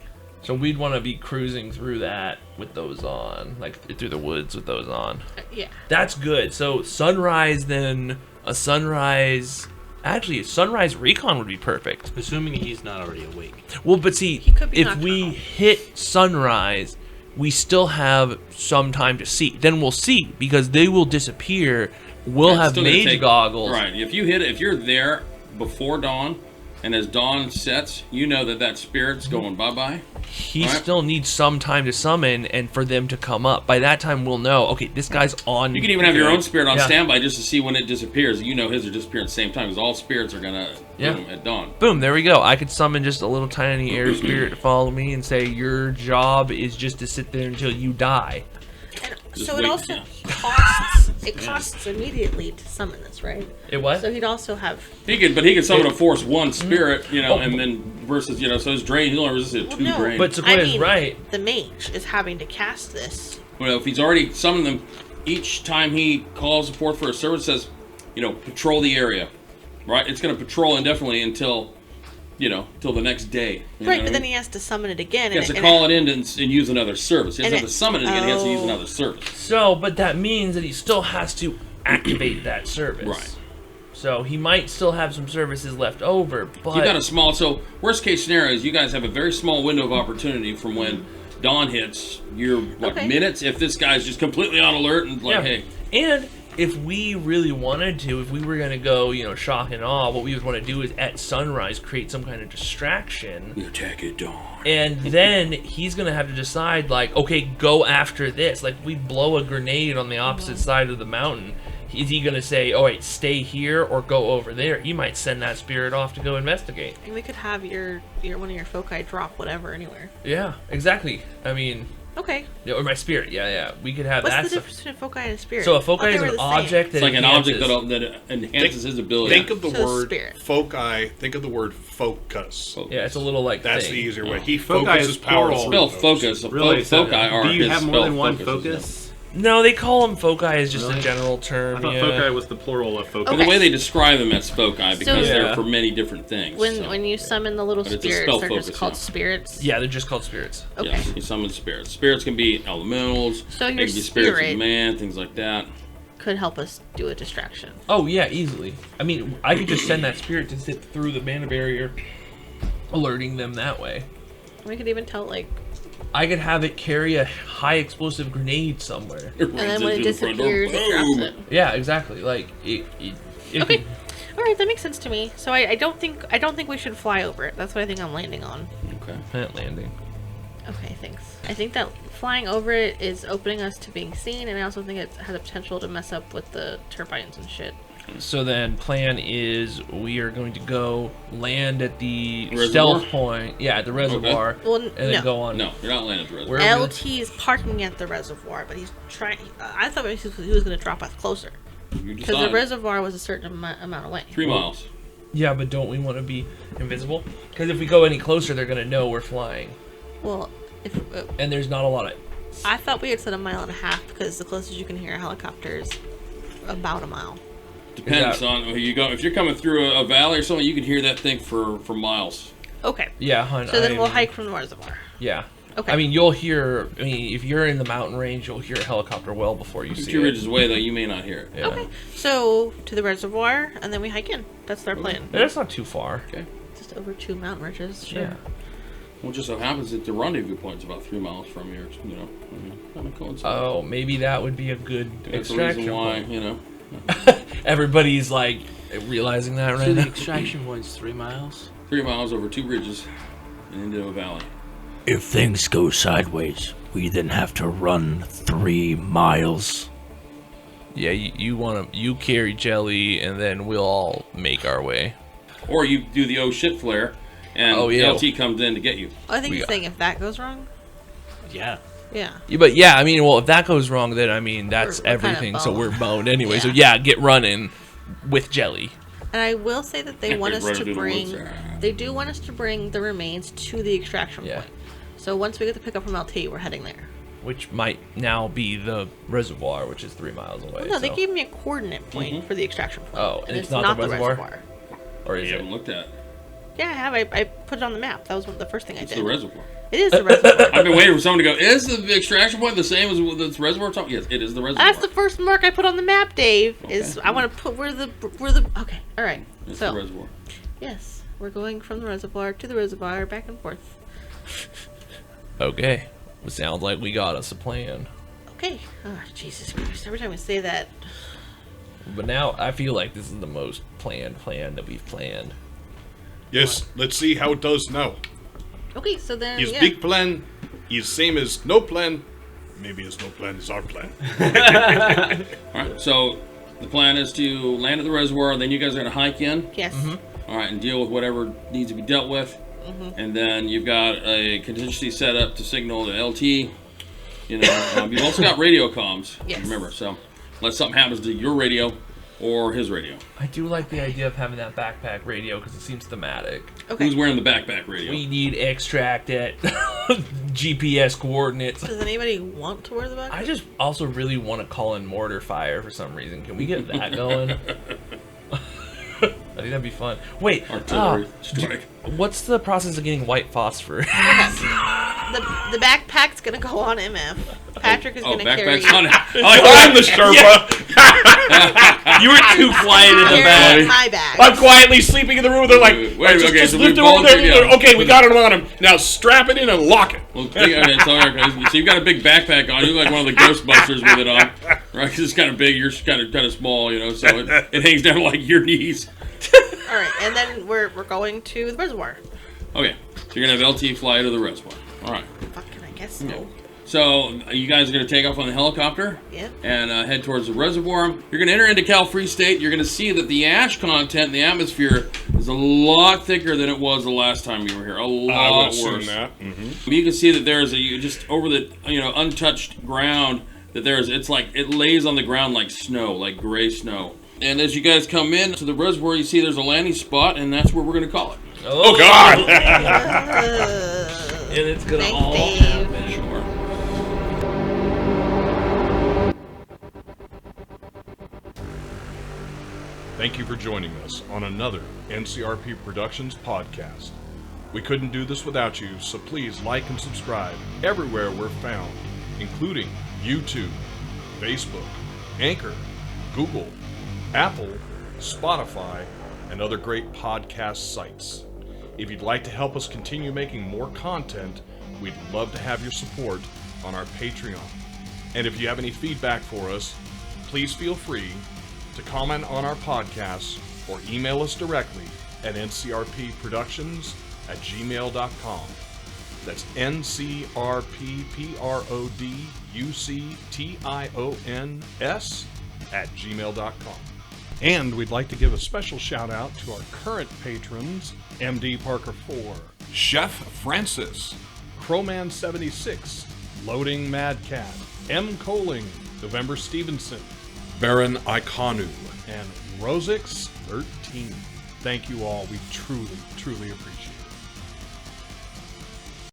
H: So we'd want to be cruising through that with those on, like through the woods with those on.
C: Yeah.
H: That's good. So sunrise, then a sunrise
I: Actually, Sunrise Recon would be perfect.
E: Assuming he's not already awake.
I: Well, but see,
C: He could be
I: if we
C: nocturnal.
I: hit Sunrise, we still have some time to see. Then we'll see, because they will disappear. We'll
B: Yeah, it's
I: have
B: still gonna
I: mage
B: take-
I: goggles.
B: Right. If you're there before dawn, and as dawn sets, you know that spirit's going bye-bye.
I: He
B: Right.
I: still needs some time to summon and for them to come up. By that time, we'll know, okay, this guy's on.
B: You can even have your own spirit on
I: Yeah.
B: standby just to see when it disappears. You know his will disappear at the same time, because all spirits are gonna
I: Yeah.
B: boom at dawn.
I: Boom, there we go. I could summon just a little tiny air spirit to follow me and say, your job is just to sit there until you die.
C: And
B: Just
C: so it
B: wait,
C: also
B: yeah.
C: costs immediately to summon this, right?
I: It what?
C: So he'd also have.
B: He could summon a force one spirit, and then versus so his drain. He'll only resist it
C: Well,
B: 2
C: no,
B: drain.
I: But Sequoia's
C: mean,
I: right.
C: The mage is having to cast this.
B: Well, if he's already summoned them, each time he calls forth for a service, says, patrol the area, right? It's going to patrol indefinitely until the next day. You know
C: Right,
B: what
C: but
B: I
C: then
B: mean?
C: he has to summon it again.
B: He has to
C: and
B: call it in and use another service. He doesn't
C: and
B: have to summon it again. He has to use
C: oh.
B: another service.
I: So, but that means that he still has to activate that service.
B: Right.
I: So he might still have some services left over, but
B: You got a small. So worst case scenario is you guys have a very small window of opportunity from when dawn hits. You're
C: Okay.
B: minutes. If this guy's just completely on alert and like, hey,
I: And if we really wanted to, if we were going to go, shock and awe, what we would want to do is at sunrise create some kind of distraction.
B: we attack at dawn.
I: And then he's going to have to decide, like, okay, go after this. Like, we blow a grenade on the opposite side of the mountain. Is he going to say, all right, stay here or go over there? He might send that spirit off to go investigate.
C: And we could have your one of your foci drop whatever anywhere.
I: Yeah, exactly. I mean,
C: Okay.
I: or my spirit. Yeah. We could have
C: What's
I: that
C: the
I: stuff.
C: difference between a foci and a spirit?
I: So a
C: I thought
I: foci
C: they
I: is
C: were
I: an
C: the same.
I: object that
B: It's like an object
I: enhances-
B: that enhances his ability.
A: Think of the
C: So
A: word
C: spirit.
A: foci. Think of the word focus.
I: Yeah, it's a little like
A: That's
I: thing.
A: the easier way. He
F: Foci
A: focuses
F: is
A: power.
F: plural.
A: through
B: Spell
A: those.
B: focus.
F: Really? So,
B: Foci are
F: do you
B: his
F: have more
B: spell
F: than one
B: focuses, yeah.
F: focus?
I: No, they call them foci as just a
F: Really?
I: general term.
F: I thought
I: yeah.
F: foci was the plural of focus.
B: Well, the way they describe them as foci because
I: Yeah.
B: they're for many different things.
C: When you summon the little
B: But it's a
C: spirits,
B: spell
C: they're
B: focus,
C: just called
B: yeah.
C: spirits.
I: Yeah, they're just called spirits.
C: Okay.
B: Yeah, you summon spirits. Spirits can be elementals.
C: So your
B: they can be spirits
C: spirit-
B: of man, things like that.
C: Could help us do a distraction.
I: Oh yeah, easily. I mean, I could just send that spirit to zip through the mana barrier, alerting them that way.
C: We could even tell
I: I could have it carry a high explosive grenade somewhere.
C: and then when it disappears, it drops it.
I: Yeah, exactly. Like it
C: Okay. All right, that makes sense to me. So I don't think we should fly over it. That's what I think I'm landing on.
B: Okay.
I: Plant landing.
C: Okay, thanks. I think that flying over it is opening us to being seen, and I also think it has the potential to mess up with the turbines and shit.
I: So then, plan is we are going to go land at the
B: Reservoir?
I: stealth point. Yeah, at the reservoir,
C: Well,
I: and then
C: no.
I: go on.
B: No, you're not landing at the reservoir.
I: Where-
C: LT is parking at the reservoir, but he's trying. I thought he was going to drop us closer
B: You
C: because the
B: decide.
C: reservoir was a certain amount away.
B: 3 miles.
I: Yeah, but don't we want to be invisible? Because if we go any closer, they're gonna know we're flying,
C: Well, if
I: and there's not a lot of.
C: I thought we had said 1.5 miles because the closest you can hear a helicopter is about a mile.
B: Depends
I: that-
B: on where you go. If you're coming through a valley or something, you can hear that thing for miles.
C: Okay.
I: Yeah, hun.
C: So then we'll hike from the reservoir.
I: Yeah.
C: Okay.
I: I mean, you'll hear. I mean, if you're in the mountain range, you'll hear a helicopter well before you
B: If
I: see
B: 2
I: it.
B: ridges away, though, you may not hear it.
I: Yeah.
C: Okay. So to the reservoir, and then we hike in. That's our plan.
I: That's not too far.
B: Okay.
C: Just over 2 mountain ridges. Sure.
I: Yeah.
B: Well, it just so happens that the rendezvous point's about 3 miles from here. You know, kind of coincides.
I: Oh, maybe that would be a good
B: That's the
I: extraction
B: reason why,
I: point. Everybody's like realizing that
E: So
I: right
E: the
I: now.
E: extraction point's 3 miles?
B: 3 miles over 2 ridges and into a valley.
G: If things go sideways, we then have to run 3 miles.
I: Yeah, you carry Jelly, and then we'll all make our way.
B: Or you do the oh shit flare, and
I: Oh, yeah.
B: LT comes in to get you.
C: I think
I: We
C: he's
I: got-
C: saying if that goes wrong,
E: Yeah.
C: yeah.
I: Yeah, but yeah, I mean, well, if that goes wrong, then I mean that's
C: We're kinda
I: everything. So
C: boned.
I: we're boned anyway. So
C: Yeah.
I: yeah, get running with Jelly.
C: And I will say that they want us
B: Right
C: to
B: into the
C: bring.
B: woods.
C: They do want us to bring the remains to the extraction
I: Yeah.
C: point. So once we get the pickup from LT, we're heading there.
I: Which might now be the reservoir, which is 3 miles away.
C: Well, no, they
I: so-
C: gave me a coordinate point for the extraction point.
I: Oh, and it's not the reservoir? Or is
B: You
I: it?
B: haven't looked at it.
C: Yeah, I have. I put it on the map. That was the first thing I
B: It's
C: did.
B: the reservoir.
C: It is the reservoir.
B: I've been waiting for someone to go, is the extraction point the same as the reservoir? Yes, it is the reservoir.
C: That's the first mark I put on the map, Dave. Is I want to put where the okay, all right.
B: It's
C: So
B: the reservoir.
C: yes, we're going from the reservoir to the reservoir, back and forth.
I: Okay. It sounds like we got us a plan.
C: Okay. Oh, Jesus Christ! Every time we say that,
I: But now I feel like this is the most planned plan that we've planned.
A: Yes, let's see how it does now.
C: okay. So then,
A: His
C: yeah.
A: big plan is same as no plan. Maybe his no plan is our plan.
B: All right, so the plan is to land at the reservoir, and then you guys are going to hike in.
C: Yes.
B: All right, and deal with whatever needs to be dealt with. And then you've got a contingency set up to signal to LT. You know, you've also got radio comms.
C: Yes.
B: Remember, so unless something happens to your radio or his radio.
I: I do like the idea of having that backpack radio because it seems thematic.
C: Okay.
B: Who's wearing the backpack radio?
I: We need extract at GPS coordinates.
C: Does anybody want to wear the back?
I: I just also really want to call in mortar fire for some reason. Can we get that going? I think that'd be fun. Wait,
B: Artillery strike.
I: what's the process of getting white phosphorus?
C: The backpack's gonna go on MF. Patrick is gonna carry.
B: Backpack's on it.
A: I'm the Sherpa.
F: You were too quiet in the
C: Carry
F: back.
C: my bag.
A: I'm quietly sleeping in the room. They're like,
B: Wait,
A: just,
B: okay,
A: just
B: so
A: lift
B: we
A: him over there.
B: volunteered, yeah.
A: Okay, we got him on him. Now strap it in and lock it.
B: Well, okay, so you've got a big backpack on. You're like one of the Ghostbusters with it on, right? Because it's kind of big. You're kind of small, you know. So it hangs down like your knees.
C: All right, and then we're going to the reservoir.
B: Okay, so you're gonna have LT fly to the reservoir. All right.
C: Fucking, I guess so.
B: Yeah. So you guys are gonna take off on the helicopter.
C: Yep.
B: And head towards the reservoir. You're gonna enter into Cal Free State. You're gonna see that the ash content in the atmosphere is a lot thicker than it was the last time you were here. A lot worse. You can see that there's just over the untouched ground that it's like it lays on the ground like snow, like gray snow. And as you guys come in to the reservoir, you see there's a landing spot, and that's where we're gonna call it.
A: Oh God!
I: And it's gonna
C: Thanks,
I: all
C: Dave.
I: happen.
B: Sure.
A: Thank you for joining us on another NCRP Productions podcast. We couldn't do this without you, so please like and subscribe everywhere we're found, including YouTube, Facebook, Anchor, Google, Apple, Spotify, and other great podcast sites. If you'd like to help us continue making more content, we'd love to have your support on our Patreon. And if you have any feedback for us, please feel free to comment on our podcasts or email us directly at ncrpproductions@gmail.com. That's ncrpproductions@gmail.com. And we'd like to give a special shout out to our current patrons, MD Parker 4, Chef Francis, Crowman 76, Loading Madcat, M. Coling, November Stevenson, Baron Ikanu, and Rosix 13. Thank you all. We truly, truly appreciate it.